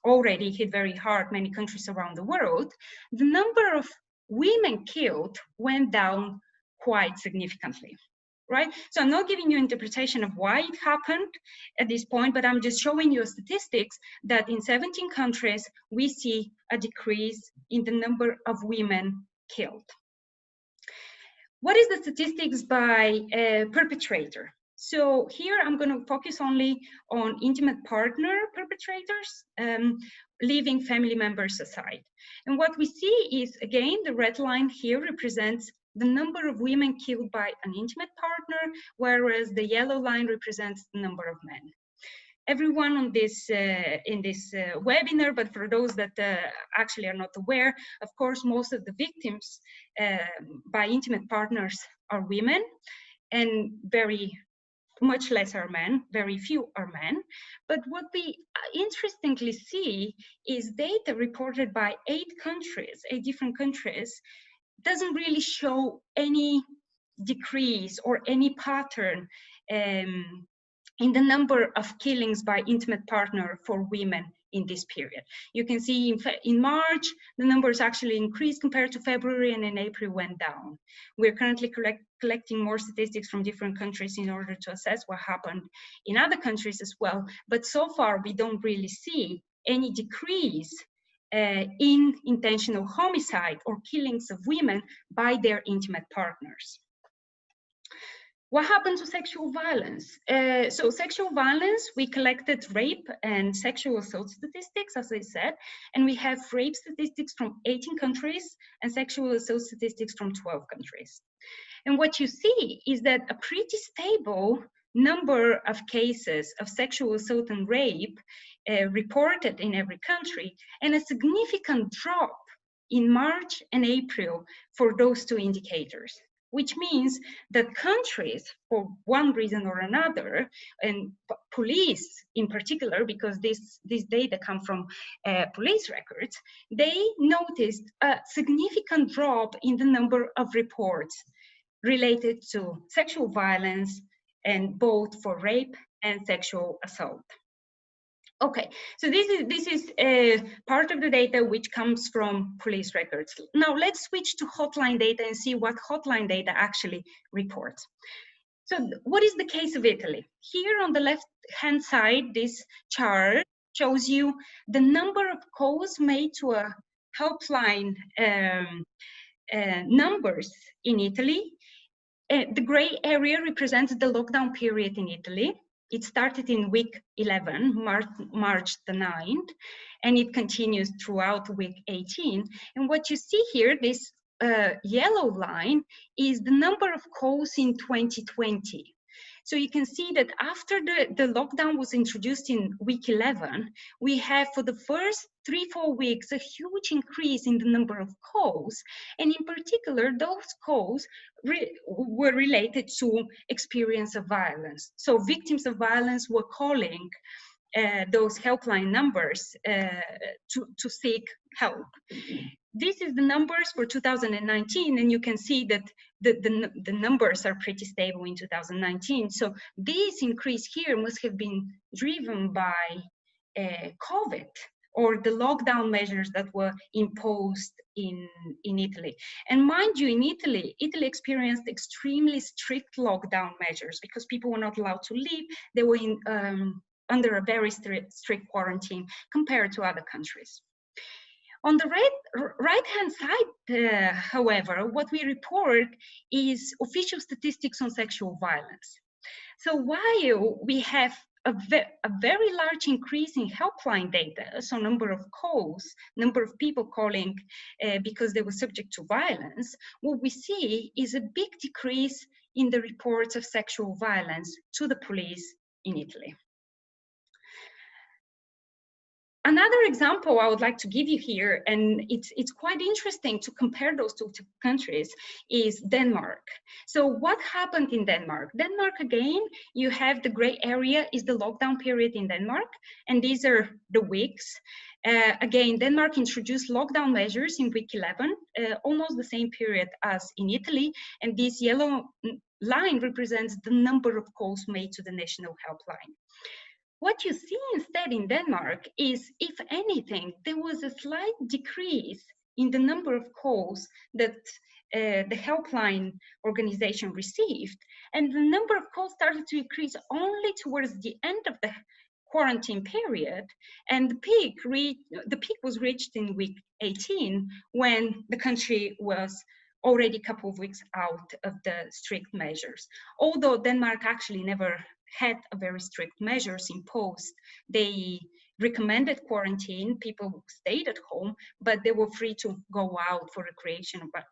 already hit very hard many countries around the world, the number of women killed went down quite significantly, right? So I'm not giving you interpretation of why it happened at this point, but I'm just showing you statistics that in 17 countries, we see a decrease in the number of women killed. What is the statistics by perpetrator? So here I'm going to focus only on intimate partner perpetrators, leaving family members aside. And what we see is, again, the red line here represents the number of women killed by an intimate partner, whereas the yellow line represents the number of men. Everyone on this in this webinar, but for those that actually are not aware, of course, most of the victims by intimate partners are women, and very much less are men, very few are men. But what we interestingly see is data reported by 8 different countries, doesn't really show any decrease or any pattern in the number of killings by intimate partner for women in this period. You can see in March, the numbers actually increased compared to February, and in April went down. We're currently collecting more statistics from different countries in order to assess what happened in other countries as well. But so far, we don't really see any decrease in intentional homicide or killings of women by their intimate partners. What happened to sexual violence? So sexual violence, we collected rape and sexual assault statistics, as I said, and we have rape statistics from 18 countries and sexual assault statistics from 12 countries. And what you see is that a pretty stable number of cases of sexual assault and rape reported in every country, and a significant drop in March and April for those two indicators, which means that countries, for one reason or another, and police in particular, because this data come from police records, they noticed a significant drop in the number of reports related to sexual violence, and both for rape and sexual assault. Okay, so this is part of the data which comes from police records. Now let's switch to hotline data and see what hotline data actually reports. So what is the case of Italy? Here on the left-hand side, this chart shows you the number of calls made to a helpline numbers in Italy. The gray area represents the lockdown period in Italy. It started in week 11, March the 9th, and it continues throughout week 18. And what you see here, this yellow line, is the number of calls in 2020. So you can see that after the lockdown was introduced in week 11, we have for the first 3-4 weeks a huge increase in the number of calls, and in particular those calls were related to experience of violence. So victims of violence were calling those helpline numbers to seek help. This is the numbers for 2019, and you can see that the numbers are pretty stable in 2019. So this increase here must have been driven by COVID or the lockdown measures that were imposed in Italy. And mind you, in Italy experienced extremely strict lockdown measures because people were not allowed to leave. They were under a very strict quarantine compared to other countries. On the right-hand side, however, what we report is official statistics on sexual violence. So while we have a very large increase in helpline data, so number of calls, number of people calling because they were subject to violence, what we see is a big decrease in the reports of sexual violence to the police in Italy. Another example I would like to give you here, and it's quite interesting to compare those two countries, is Denmark. So what happened in Denmark? Denmark, again, you have the gray area is the lockdown period in Denmark, and these are the weeks. Again, Denmark introduced lockdown measures in week 11, almost the same period as in Italy, and this yellow line represents the number of calls made to the national helpline. What you see instead in Denmark is, if anything, there was a slight decrease in the number of calls that the helpline organization received, and the number of calls started to increase only towards the end of the quarantine period, and the peak was reached in week 18 when the country was already a couple of weeks out of the strict measures. Although Denmark actually never had a very strict measures imposed. They recommended quarantine, people stayed at home, but they were free to go out for recreation, but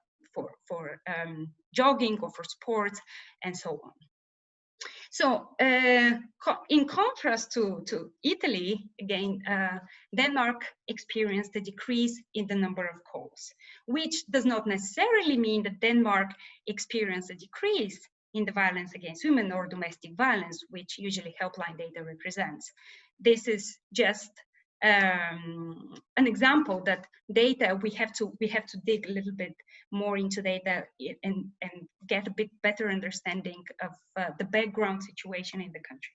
for jogging or for sports and so on. So in contrast to Italy, again, Denmark experienced a decrease in the number of calls, which does not necessarily mean that Denmark experienced a decrease in the violence against women or domestic violence, which usually helpline data represents. This is just an example that data, we have to dig a little bit more into data and get a bit better understanding of the background situation in the country.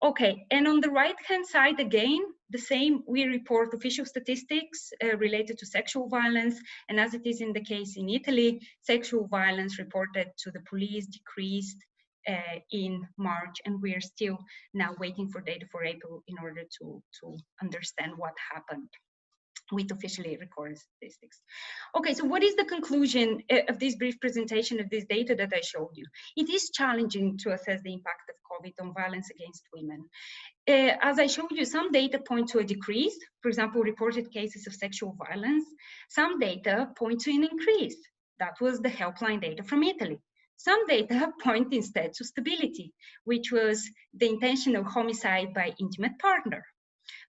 Okay, and on the right-hand side, again, the same, we report official statistics related to sexual violence, and as it is in the case in Italy, sexual violence reported to the police decreased in March, and we are still now waiting for data for April in order to understand what happened with officially recorded statistics. Okay, so what is the conclusion of this brief presentation of this data that I showed you? It is challenging to assess the impact of COVID on violence against women. As I showed you, some data point to a decrease, for example, reported cases of sexual violence. Some data point to an increase. That was the helpline data from Italy. Some data point instead to stability, which was the intentional homicide by intimate partner.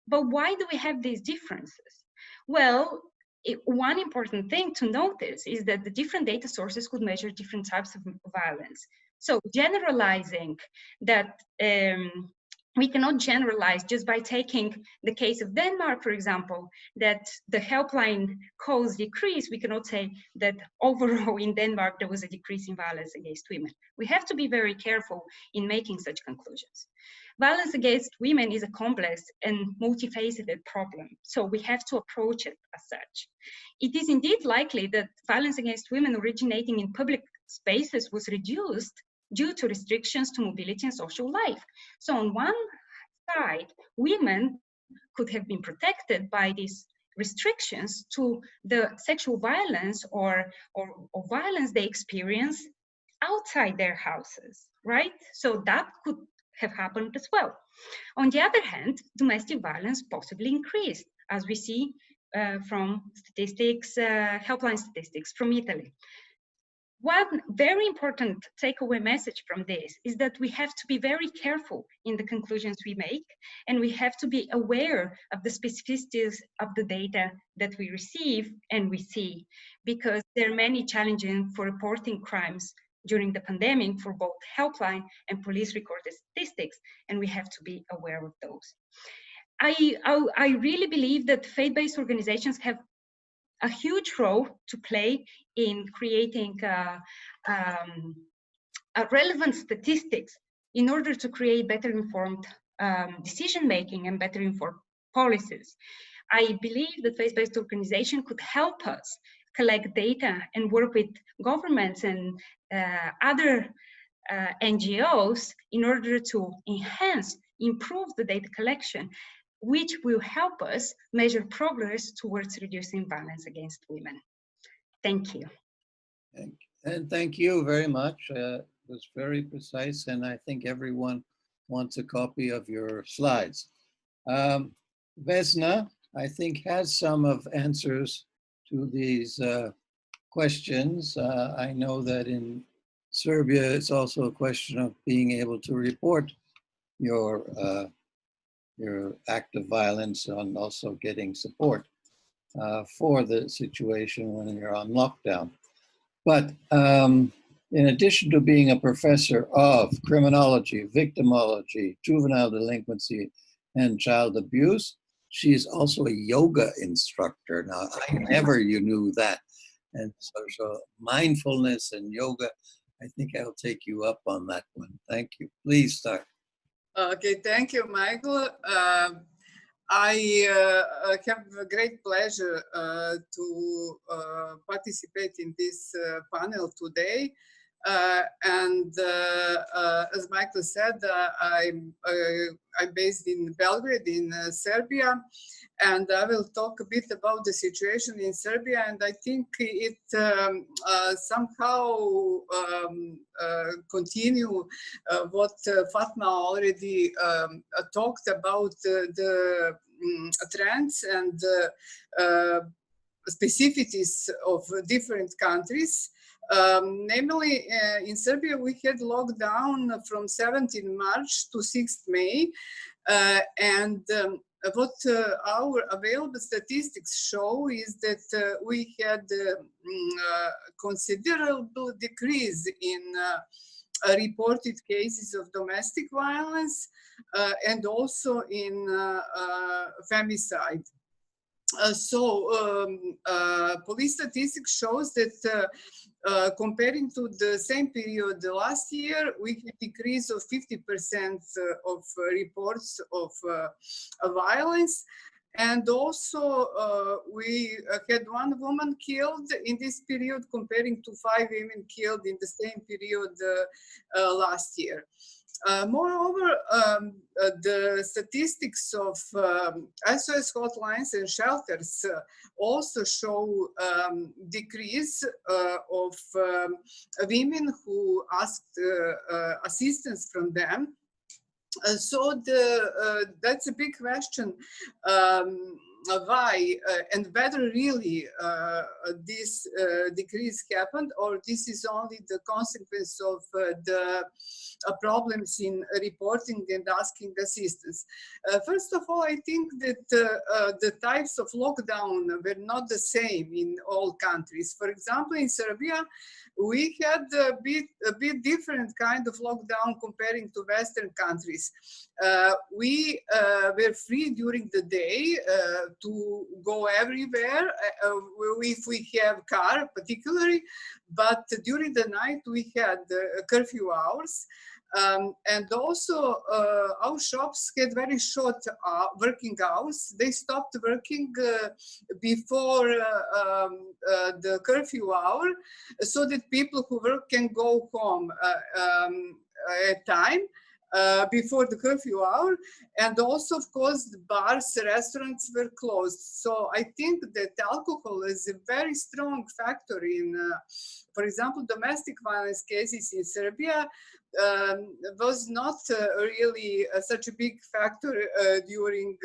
But why do we have these differences? Well, one important thing to notice is that the different data sources could measure different types of violence. So generalizing that, we cannot generalize just by taking the case of Denmark, for example, that the helpline calls decrease. We cannot say that overall in Denmark there was a decrease in violence against women. We have to be very careful in making such conclusions. Violence against women is a complex and multifaceted problem, so we have to approach it as such. It is indeed likely that violence against women originating in public spaces was reduced due to restrictions to mobility and social life. So on one side, women could have been protected by these restrictions to the sexual violence or violence they experience outside their houses, right? So that could have happened as well. On the other hand, domestic violence possibly increased, as we see from statistics, helpline statistics from Italy. One very important takeaway message from this is that we have to be very careful in the conclusions we make, and we have to be aware of the specificities of the data that we receive and we see, because there are many challenges for reporting crimes during the pandemic for both helpline and police recorded statistics, and we have to be aware of those. I really believe that faith-based organizations have a huge role to play in creating relevant statistics in order to create better informed decision-making and better informed policies. I believe that faith-based organization could help us collect data and work with governments and other NGOs in order to enhance, improve the data collection, which will help us measure progress towards reducing violence against women. Thank you. And thank you very much. It was very precise, and I think everyone wants a copy of your slides. Vesna, I think, has some of answers to these questions. I know that in Serbia, it's also a question of being able to report your act of violence and also getting support for the situation when you're on lockdown. But in addition to being a professor of criminology, victimology, juvenile delinquency, and child abuse, she's also a yoga instructor. Now, I never knew that. And so mindfulness and yoga, I think I'll take you up on that one. Thank you. Please start. Okay, thank you, Michael. I have a great pleasure to participate in this panel today. As Michael said, I'm based in Belgrade in Serbia, and I will talk a bit about the situation in Serbia, and I think it somehow continue what Fatma already talked about, the trends and specificities of different countries. Namely, in Serbia, we had lockdown from 17 March to 6th May. What our available statistics show is that we had considerable decrease in reported cases of domestic violence and also in femicide. Police statistics shows that comparing to the same period last year, we had a decrease of 50% of reports of violence. And also we had 1 woman killed in this period comparing to 5 women killed in the same period last year. Moreover, the statistics of SOS hotlines and shelters also show decrease of women who asked assistance from them. That's a big question. why and whether really this decrease happened, or this is only the consequence of the problems in reporting and asking assistance. First of all, I think that the types of lockdown were not the same in all countries. For example, in Serbia, we had a bit different kind of lockdown comparing to Western countries. We were free during the day to go everywhere if we have car particularly, but during the night we had curfew hours. And also our shops had very short working hours. They stopped working before the curfew hour, so that people who work can go home at time before the curfew hour. And also, of course, the bars, restaurants were closed. So I think that alcohol is a very strong factor in, for example, domestic violence cases in Serbia. Was not really such a big factor during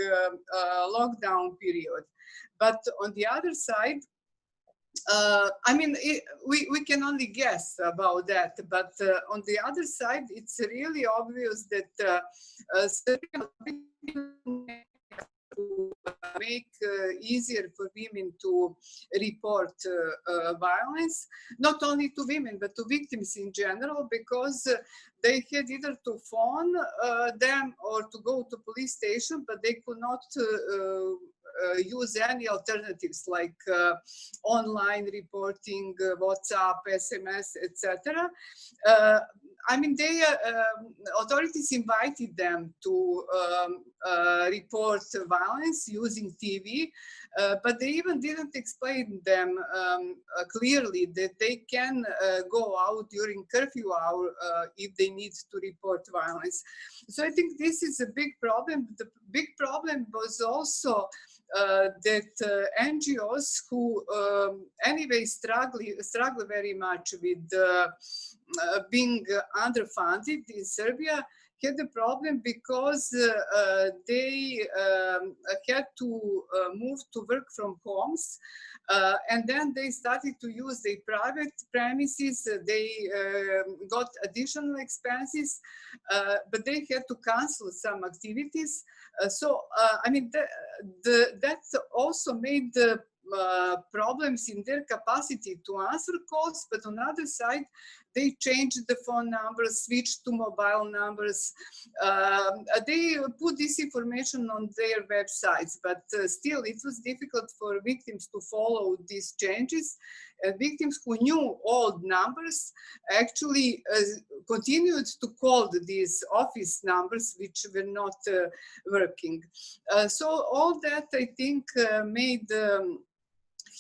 lockdown period. But on the other side, I mean, we can only guess about that, but on the other side, it's really obvious that Serbia to make easier for women to report violence, not only to women, but to victims in general, because they had either to phone them or to go to police station, but they could not use any alternatives like online reporting, WhatsApp, SMS, etc. I mean, authorities invited them to report violence using TV, but they even didn't explain them clearly that they can go out during curfew hour if they need to report violence. So I think this is a big problem. The big problem was also that NGOs who anyway struggle very much with being underfunded in Serbia had a problem because they had to move to work from homes, and then they started to use their private premises. They got additional expenses, but they had to cancel some activities. I mean, that also made the problems in their capacity to answer calls, but on the other side, they changed the phone numbers, switched to mobile numbers. They put this information on their websites, but still it was difficult for victims to follow these changes. Victims who knew old numbers actually continued to call these office numbers, which were not working. So all that, I think, made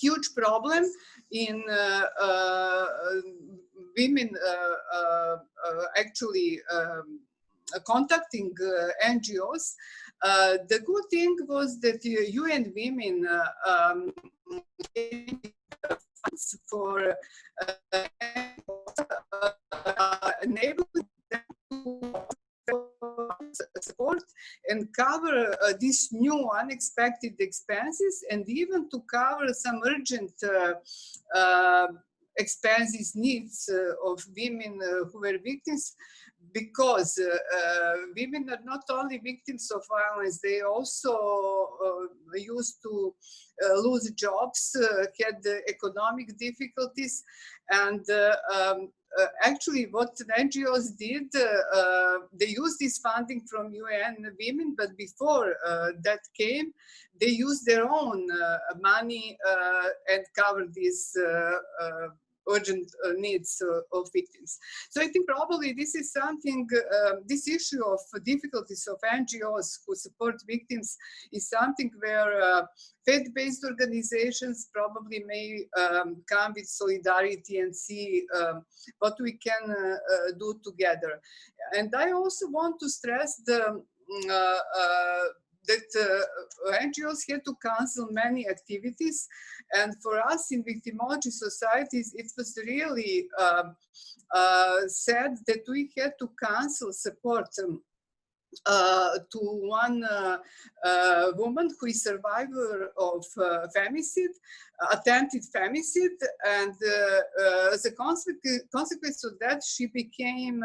huge problem in women actually contacting NGOs. The good thing was that UN Women funds for enabling them to support and cover these new unexpected expenses, and even to cover some urgent expenses needs of women who were victims, because women are not only victims of violence, they also used to lose jobs, had economic difficulties, and actually what the NGOs did, they used this funding from UN Women, but before that came, they used their own money and covered these urgent needs of victims. So I think probably this is something, this issue of difficulties of NGOs who support victims is something where faith-based organizations probably may come with solidarity and see what we can do together. And I also want to stress that NGOs had to cancel many activities, and for us in victimology societies, it was really sad that we had to cancel support to one woman who is survivor of femicide, attempted femicide, and as a consequence of that, she became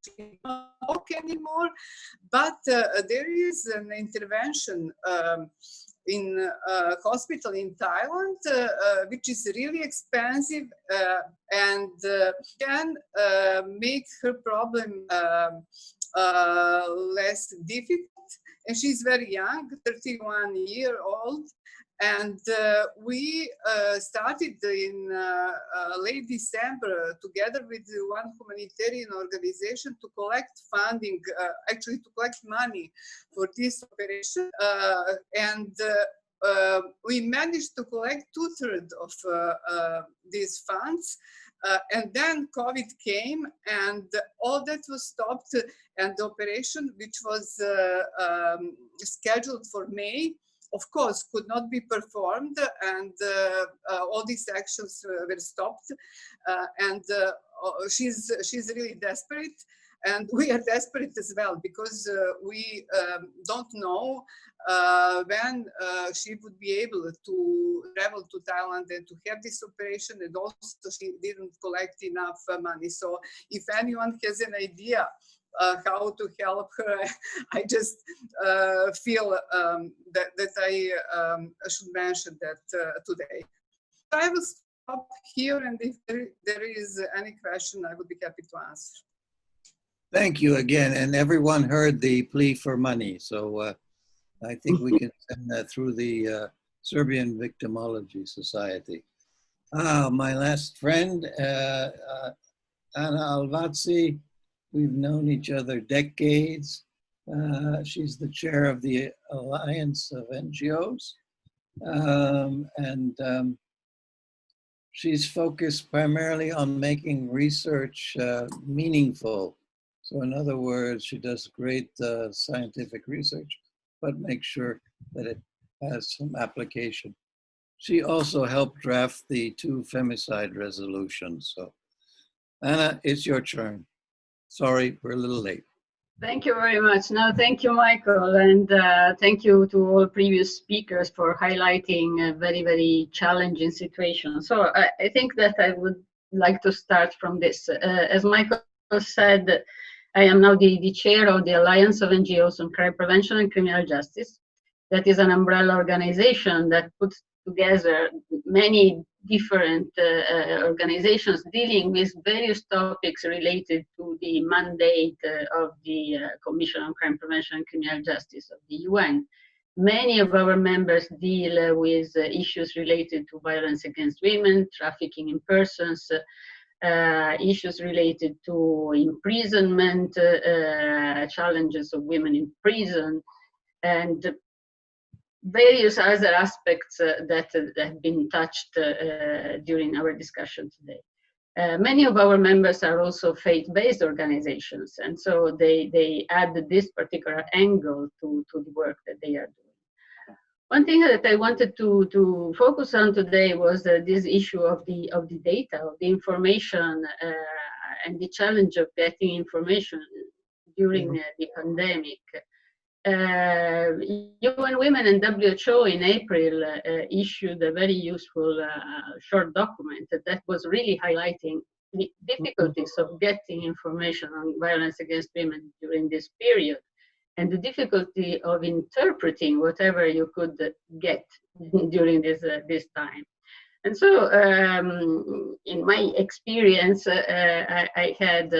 she did not walk anymore. But there is an intervention in hospital in Thailand, which is really expensive and can make her problem less difficult. And she's very young, 31-year-old. And we started in late December together with one humanitarian organization to collect funding, actually to collect money for this operation. We managed to collect 2/3 of these funds. And then COVID came and all that was stopped, and the operation, which was scheduled for May, of course, could not be performed, and all these actions were stopped. She's really desperate, and we are desperate as well, because we don't know when she would be able to travel to Thailand and to have this operation, and also she didn't collect enough money. So if anyone has an idea how to help her, I just feel that I should mention that today. I will stop here, and if there is any question, I would be happy to answer. Thank you again, and everyone heard the plea for money, so I think we can send that through the Serbian Victimology Society. My last friend, Ana Alvaci. We've known each other decades. She's the chair of the Alliance of NGOs. She's focused primarily on making research meaningful. So in other words, she does great scientific research, but makes sure that it has some application. She also helped draft the 2 femicide resolutions. So Anna, it's your turn. Sorry, we're a little late. Thank you very much. No, thank you, Michael, and thank you to all previous speakers for highlighting a very, very challenging situation. So I think that I would like to start from this. As Michael said, I am now the chair of the Alliance of NGOs on Crime Prevention and Criminal Justice. That is an umbrella organization that puts together many different organizations dealing with various topics related to the mandate of the Commission on Crime Prevention and Criminal Justice of the UN. Many of our members deal with issues related to violence against women, trafficking in persons, issues related to imprisonment, challenges of women in prison, and various other aspects that have been touched during our discussion today. Many of our members are also faith-based organizations, and so they add this particular angle to the work that they are doing. One thing that I wanted to focus on today was this issue of the data, of the information, and the challenge of getting information during the pandemic. UN Women and WHO in April issued a very useful short document that was really highlighting the difficulties of getting information on violence against women during this period, and the difficulty of interpreting whatever you could get during this time. And so, in my experience, I had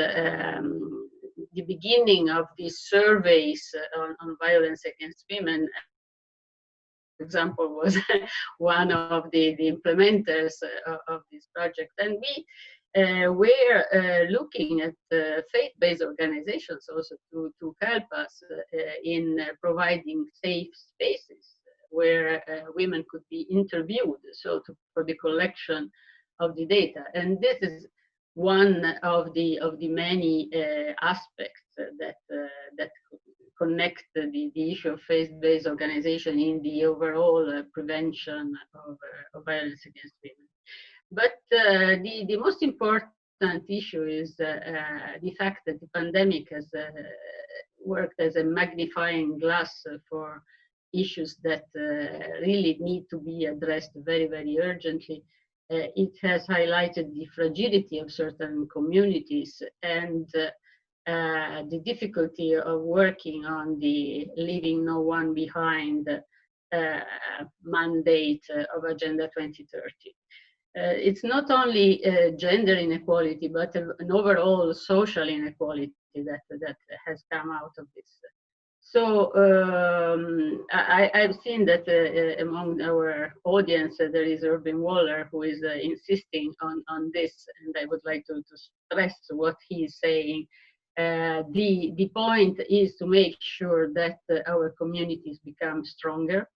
the beginning of these surveys on violence against women, for example, was one of the implementers of this project. And we were looking at faith-based organizations also to help us in providing safe spaces where women could be interviewed, so for the collection of the data. And this is one of the many aspects that connect the issue of faith-based organization in the overall prevention of violence against women. But the most important issue is the fact that the pandemic has worked as a magnifying glass for issues that really need to be addressed very, very urgently. It has highlighted the fragility of certain communities and the difficulty of working on the leaving no one behind mandate of Agenda 2030. It's not only gender inequality, but an overall social inequality that has come out of this. So I've seen that among our audience there is Urban Waller who is insisting on this, and I would like to stress what he is saying. The point is to make sure that our communities become stronger,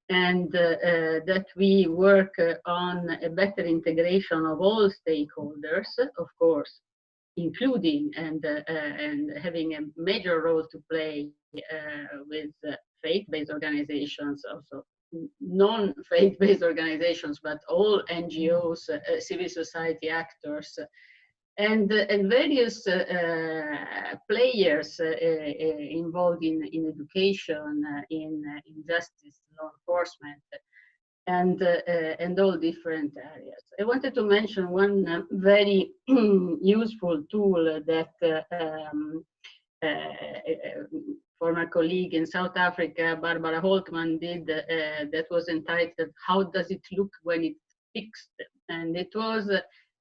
and that we work on a better integration of all stakeholders, of course, including and having a major role to play with faith-based organizations, also non-faith-based organizations, but all NGOs, civil society actors, and various players involved in education, in justice, law enforcement, and all different areas. I wanted to mention one very useful tool that former colleague in South Africa, Barbara Holtman, did that was entitled, "How Does It Look When It's Fixed?" And it was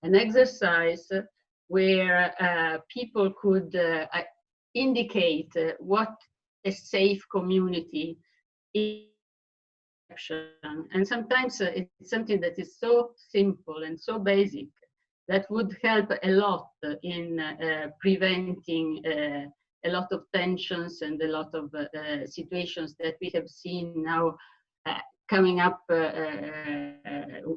an exercise where people could indicate what a safe community is. And sometimes it's something that is so simple and so basic that would help a lot in preventing a lot of tensions and a lot of situations that we have seen now coming up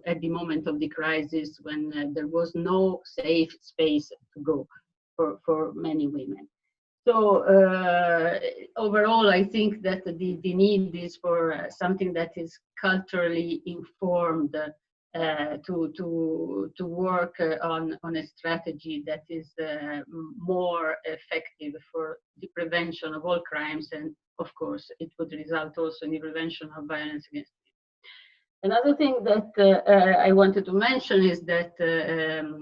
at the moment of the crisis, when there was no safe space to go for many women. So overall, I think that the need is for something that is culturally informed to work on a strategy that is more effective for the prevention of all crimes, and of course, it would result also in the prevention of violence against women. Another thing that I wanted to mention is that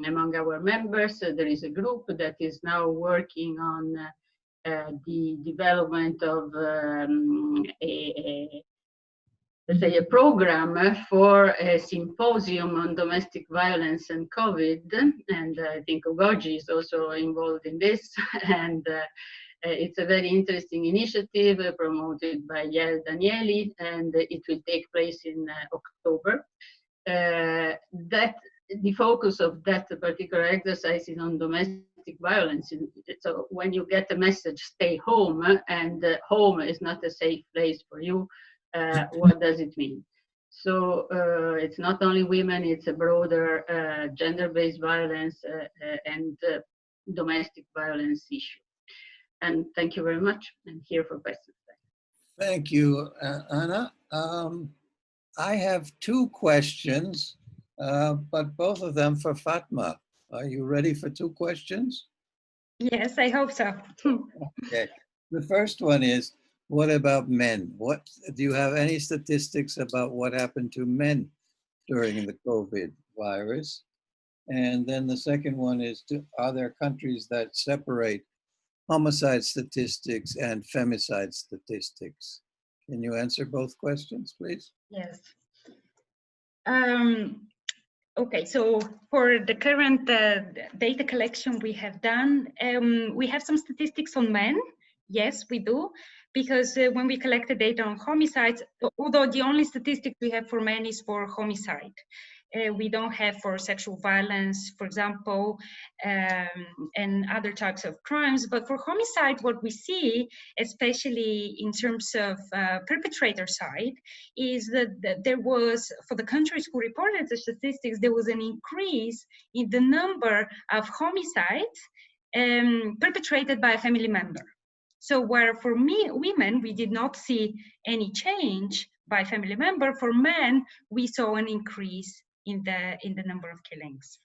among our members, there is a group that is now working on the development of let's say a program for a symposium on domestic violence and COVID, and I think Ugoji is also involved in this, and it's a very interesting initiative promoted by Yael Danieli, and it will take place in October. That the focus of that particular exercise is on domestic violence. So when you get a message, stay home, and home is not a safe place for you, what does it mean? So it's not only women, it's a broader gender-based violence and domestic violence issue. And thank you very much. I'm here for questions. Thank you, Anna. I have two questions, but both of them for Fatma. Are you ready for two questions? Yes, I hope so. Okay. The first one is, what about men? What do you have any statistics about what happened to men during the COVID virus? And then the second one is, are there countries that separate homicide statistics and femicide statistics? Can you answer both questions, please? Yes. Okay, so for the current data collection we have done, we have some statistics on men. Yes, we do, because when we collect the data on homicides, although the only statistic we have for men is for homicide, we don't have for sexual violence, for example, and other types of crimes. But for homicide, what we see, especially in terms of perpetrator side, is that there was, for the countries who reported the statistics, there was an increase in the number of homicides perpetrated by a family member. So where for women, we did not see any change by family member, for men, we saw an increase in the number of killings.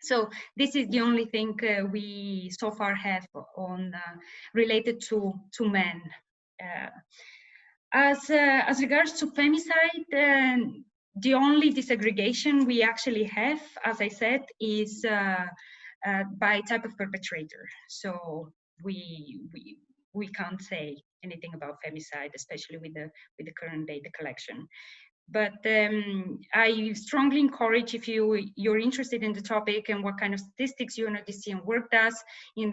So this is the only thing we so far have on related to men. As regards to femicide, the only disaggregation we actually have, as I said, is by type of perpetrator. So we can't say anything about femicide, especially with the current data collection. But I strongly encourage, if you're interested in the topic and what kind of statistics UNODC and work does in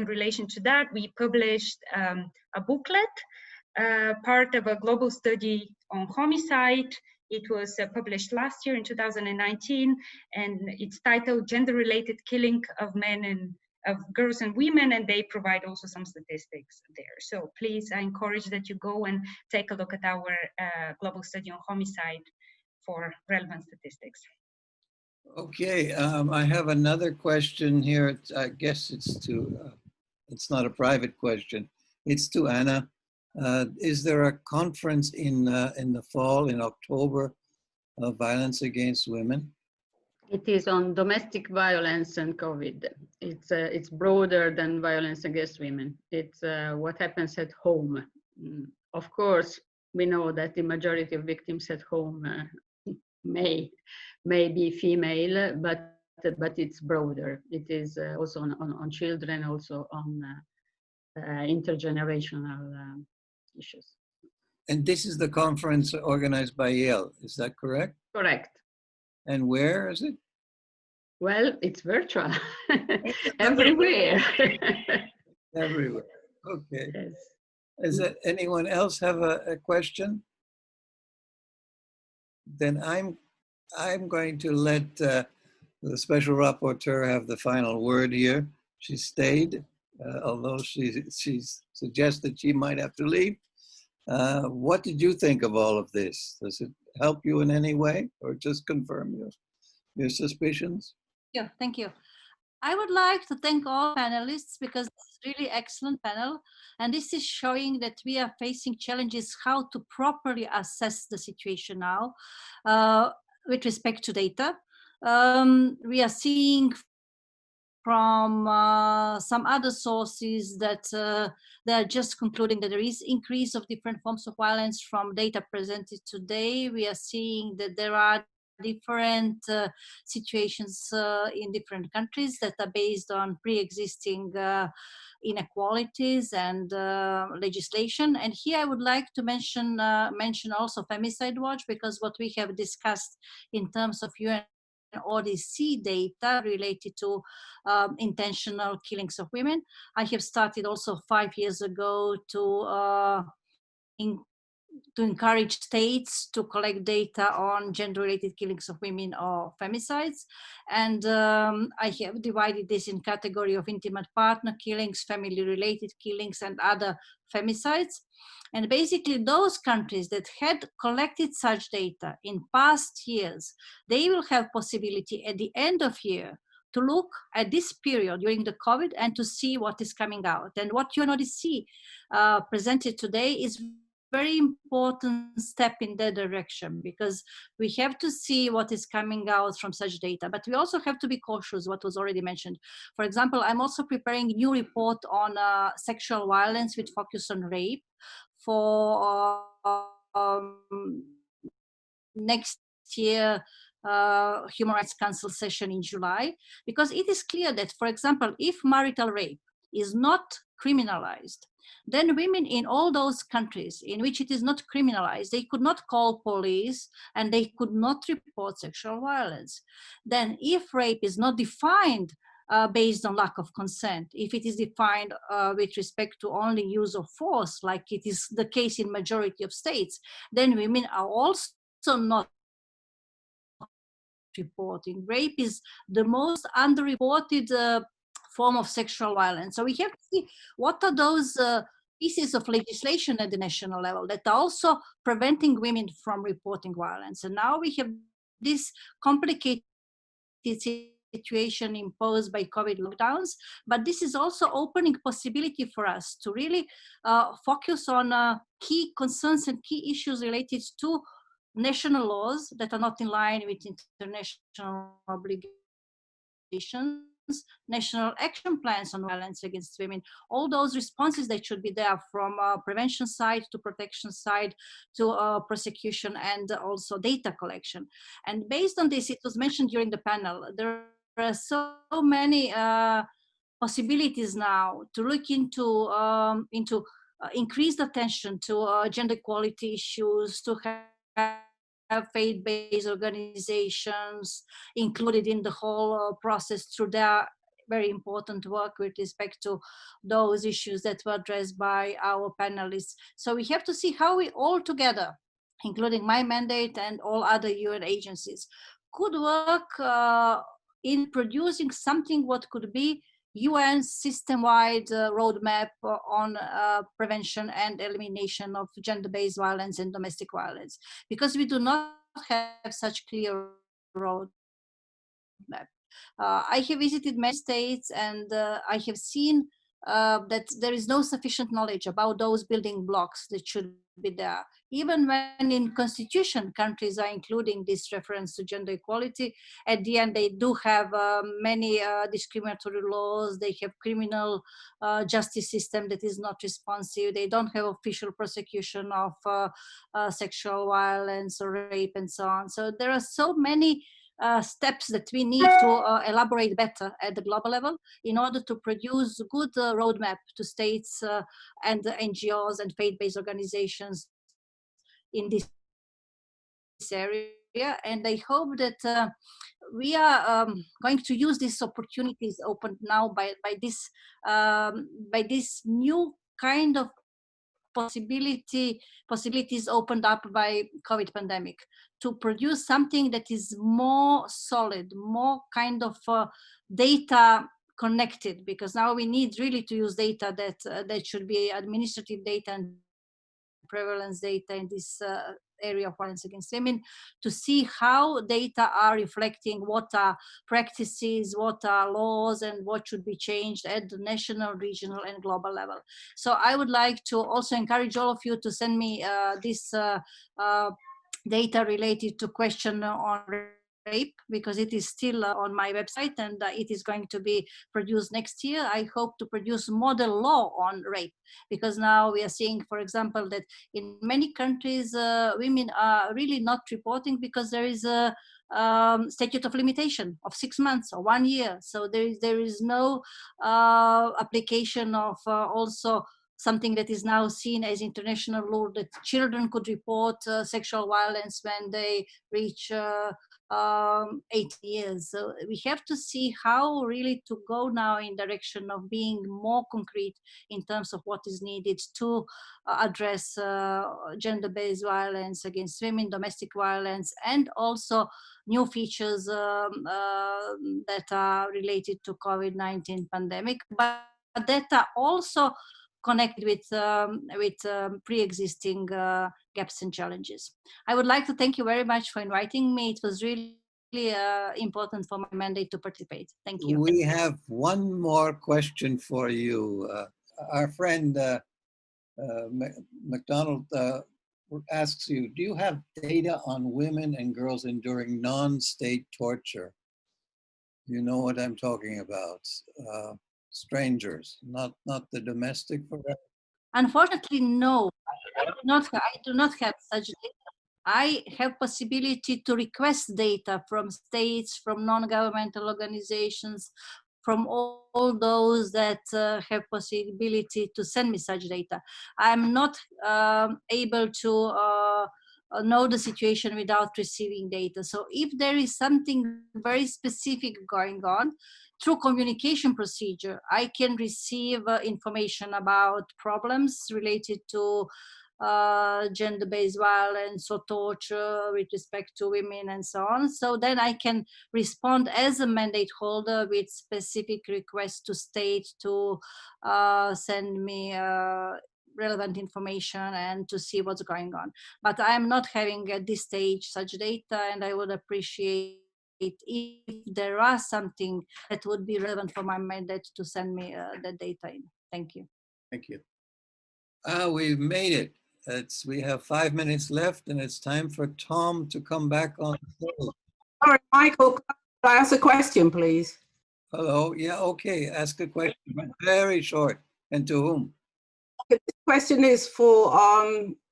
relation to that, we published a booklet, part of a global study on homicide. It was published last year in 2019, and it's titled Gender-Related Killing of Men and of Girls and Women, and they provide also some statistics there. So please, I encourage that you go and take a look at our global study on homicide for relevant statistics. Okay, I have another question here. I guess it's not a private question. It's to Anna. Is there a conference in the fall, in October, of violence against women? It is on domestic violence and COVID. It's broader than violence against women. It's what happens at home. Of course, we know that the majority of victims at home may be female, but it's broader. It is also on children, also on intergenerational issues. And this is the conference organized by Yale, is that correct? Correct. And where is it? Well, it's virtual. Everywhere. Everywhere. Okay. Yes. Does anyone else have a question? Then I'm going to let the special rapporteur have the final word here. She stayed, although she suggested she might have to leave. What did you think of all of this? Does it help you in any way, or just confirm your suspicions? Yeah, thank you. I would like to thank all panelists because it's really excellent panel. And this is showing that we are facing challenges how to properly assess the situation now with respect to data. We are seeing from some other sources that they're just concluding that there is increase of different forms of violence from data presented today. We are seeing that there are different situations in different countries that are based on pre-existing inequalities and legislation. And here I would like to mention also Femicide Watch, because what we have discussed in terms of UNODC data related to intentional killings of women. I have started also 5 years ago to encourage states to collect data on gender-related killings of women or femicides. And I have divided this in category of intimate partner killings, family-related killings, and other femicides. And basically those countries that had collected such data in past years, they will have possibility at the end of year to look at this period during the COVID and to see what is coming out. And what UNODC presented today is very important step in that direction, because we have to see what is coming out from such data, but we also have to be cautious, what was already mentioned. For example, I'm also preparing a new report on sexual violence with focus on rape for next year Human Rights Council session in July, because it is clear that, for example, if marital rape is not criminalized, then women in all those countries in which it is not criminalized, they could not call police and they could not report sexual violence. Then if rape is not defined based on lack of consent, if it is defined with respect to only use of force, like it is the case in majority of states, then women are also not reporting. Rape is the most underreported form of sexual violence. So we have to see what are those pieces of legislation at the national level that are also preventing women from reporting violence. And now we have this complicated situation imposed by COVID lockdowns, but this is also opening possibility for us to really focus on key concerns and key issues related to national laws that are not in line with international obligations national action plans on violence against women, all those responses that should be there, from prevention side to protection side to prosecution and also data collection. And based on this, it was mentioned during the panel, there are so many possibilities now to look into increased attention to gender equality issues, to have faith-based organizations included in the whole process through their very important work with respect to those issues that were addressed by our panelists. So we have to see how we all together, including my mandate and all other UN agencies, could work in producing something what could be UN system-wide roadmap on prevention and elimination of gender-based violence and domestic violence, because we do not have such clear roadmap. I have visited many states, and I have seen that there is no sufficient knowledge about those building blocks that should be there. Even when in constitution countries are including this reference to gender equality, at the end they do have many discriminatory laws, they have criminal justice system that is not responsive, they don't have official prosecution of sexual violence or rape and so on. So there are so many steps that we need to elaborate better at the global level in order to produce a good roadmap to states and NGOs and faith-based organizations in this area. And I hope that we are going to use these opportunities opened now by this new kind of possibilities opened up by COVID pandemic, to produce something that is more solid, more kind of data connected, because now we need really to use data that should be administrative data and prevalence data in this area of violence against women, to see how data are reflecting what are practices, what are laws, and what should be changed at the national, regional, and global level. So I would like to also encourage all of you to send me this data related to question on rape, because it is still on my website, and it is going to be produced next year. I hope to produce model law on rape, because now we are seeing, for example, that in many countries women are really not reporting because there is a statute of limitation of 6 months or 1 year. So there is no application of also something that is now seen as international law, that children could report sexual violence when they reach 8 years. So we have to see how really to go now in direction of being more concrete in terms of what is needed to address gender-based violence against women, domestic violence, and also new features that are related to COVID-19 pandemic, but that are also connected with pre-existing gaps and challenges. I would like to thank you very much for inviting me. It was really important for my mandate to participate. Thank you. We have one more question for you. Our friend McDonald asks you, do you have data on women and girls enduring non-state torture? You know what I'm talking about. Strangers, not the domestic. Unfortunately, no. I do not have such data. I have possibility to request data from states, from non-governmental organizations, from all those that have possibility to send me such data. I'm not able to know the situation without receiving data. So if there is something very specific going on, through communication procedure, I can receive information about problems related to gender-based violence or torture with respect to women and so on. So then I can respond as a mandate holder with specific requests to state to send me relevant information and to see what's going on. But I am not having at this stage such data, and I would appreciate if there are something that would be relevant for my mandate to send me the data in. Thank you. Thank you. We've made it. We have 5 minutes left, and it's time for Tom to come back on the stage. All right, Michael, could I ask a question, please? Hello. Yeah, okay. Ask a question, but very short. And to whom? Okay, this question is for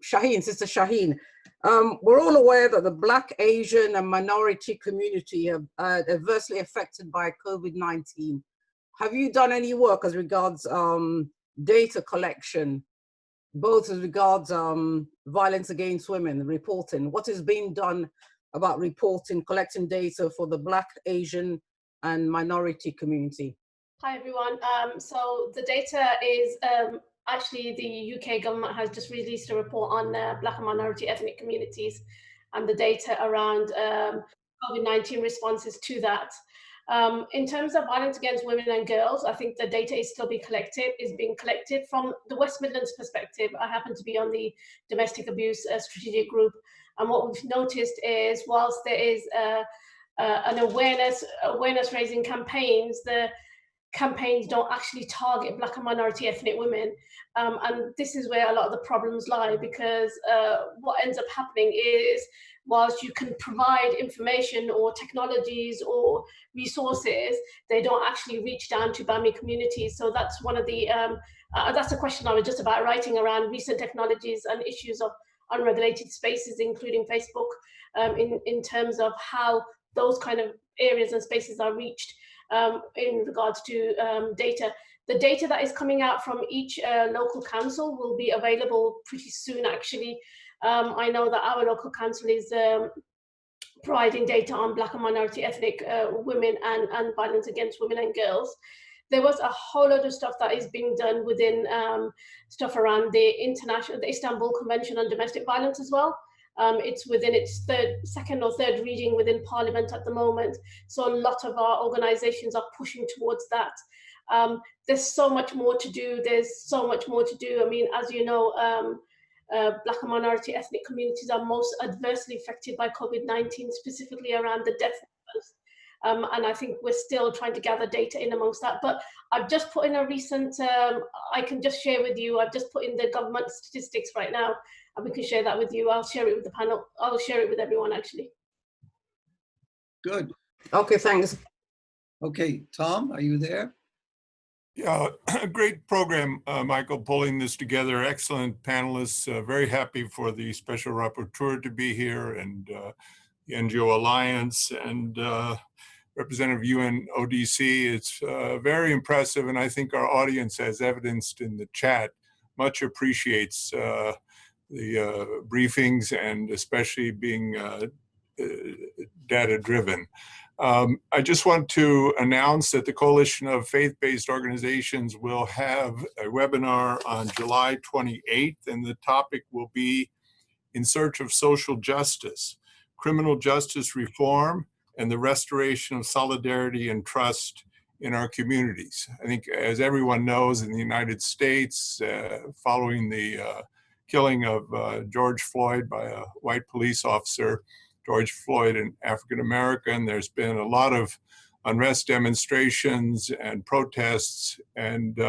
Shahin, Sister Shahin. We're all aware that the Black, Asian, and minority community are adversely affected by COVID-19. Have you done any work as regards data collection, both as regards violence against women, reporting? What is being done about reporting, collecting data for the Black, Asian, and minority community? Hi, everyone. So the data is actually the UK government has just released a report on Black and minority ethnic communities and the data around COVID-19 responses to that. In terms of violence against women and girls, I think the data is being collected from the West Midlands perspective. I happen to be on the domestic abuse strategic group. And what we've noticed is whilst there is an awareness raising campaigns, the campaigns don't actually target Black and minority ethnic women. And this is where a lot of the problems lie, because what ends up happening is whilst you can provide information or technologies or resources, they don't actually reach down to BAMI communities. So that's one of the, that's a question I was just about writing around recent technologies and issues of unregulated spaces, including Facebook, in terms of how those kind of areas and spaces are reached in regards to data. The data that is coming out from each local council will be available pretty soon, actually. I know that our local council is providing data on Black and minority ethnic women and violence against women and girls. There was a whole lot of stuff that is being done within stuff around the Istanbul Convention on Domestic Violence as well. It's within its second or third reading within Parliament at the moment. So a lot of our organizations are pushing towards that. There's so much more to do. I mean, as you know, Black and minority ethnic communities are most adversely affected by COVID-19, specifically around the death numbers. And I think we're still trying to gather data in amongst that. But I've just put in a recent, I can just share with you, I've just put in the government statistics right now, and we can share that with you. I'll share it with the panel. I'll share it with everyone, actually. Good. Okay, thanks. Okay, Tom, are you there? Yeah, great program, Michael, pulling this together. Excellent panelists. Very happy for the Special Rapporteur to be here, and the NGO Alliance, and Representative UNODC. It's very impressive, and I think our audience, as evidenced in the chat, much appreciates the briefings, and especially being data-driven. I just want to announce that the Coalition of Faith-Based Organizations will have a webinar on July 28th, and the topic will be In Search of Social Justice, Criminal Justice Reform, and the Restoration of Solidarity and Trust in our communities. I think, as everyone knows, in the United States, following the killing of George Floyd by a white police officer, George Floyd, an African-American, there's been a lot of unrest demonstrations and protests, and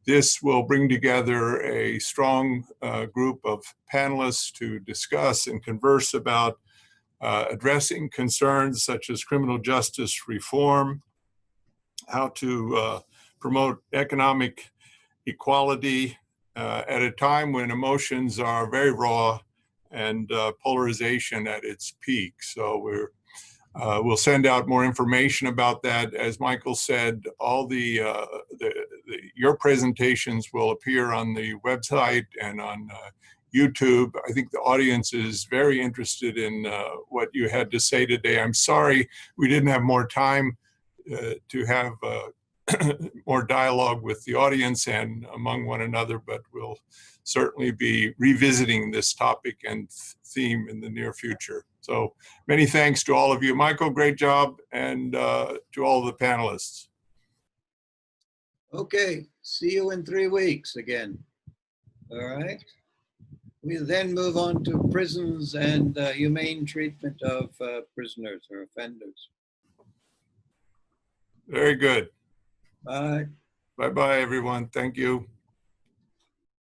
this will bring together a strong group of panelists to discuss and converse about addressing concerns such as criminal justice reform, how to promote economic equality at a time when emotions are very raw and polarization at its peak. So we'll send out more information about that. As Michael said, all your presentations will appear on the website and on YouTube. I think the audience is very interested in what you had to say today. I'm sorry we didn't have more time to have more dialogue with the audience and among one another, but we'll certainly be revisiting this topic and theme in the near future. So many thanks to all of you. Michael, great job, and to all the panelists. Okay, see you in 3 weeks again. All right. We then move on to prisons and humane treatment of prisoners or offenders. Very good. Bye. Bye-bye, everyone. Thank you.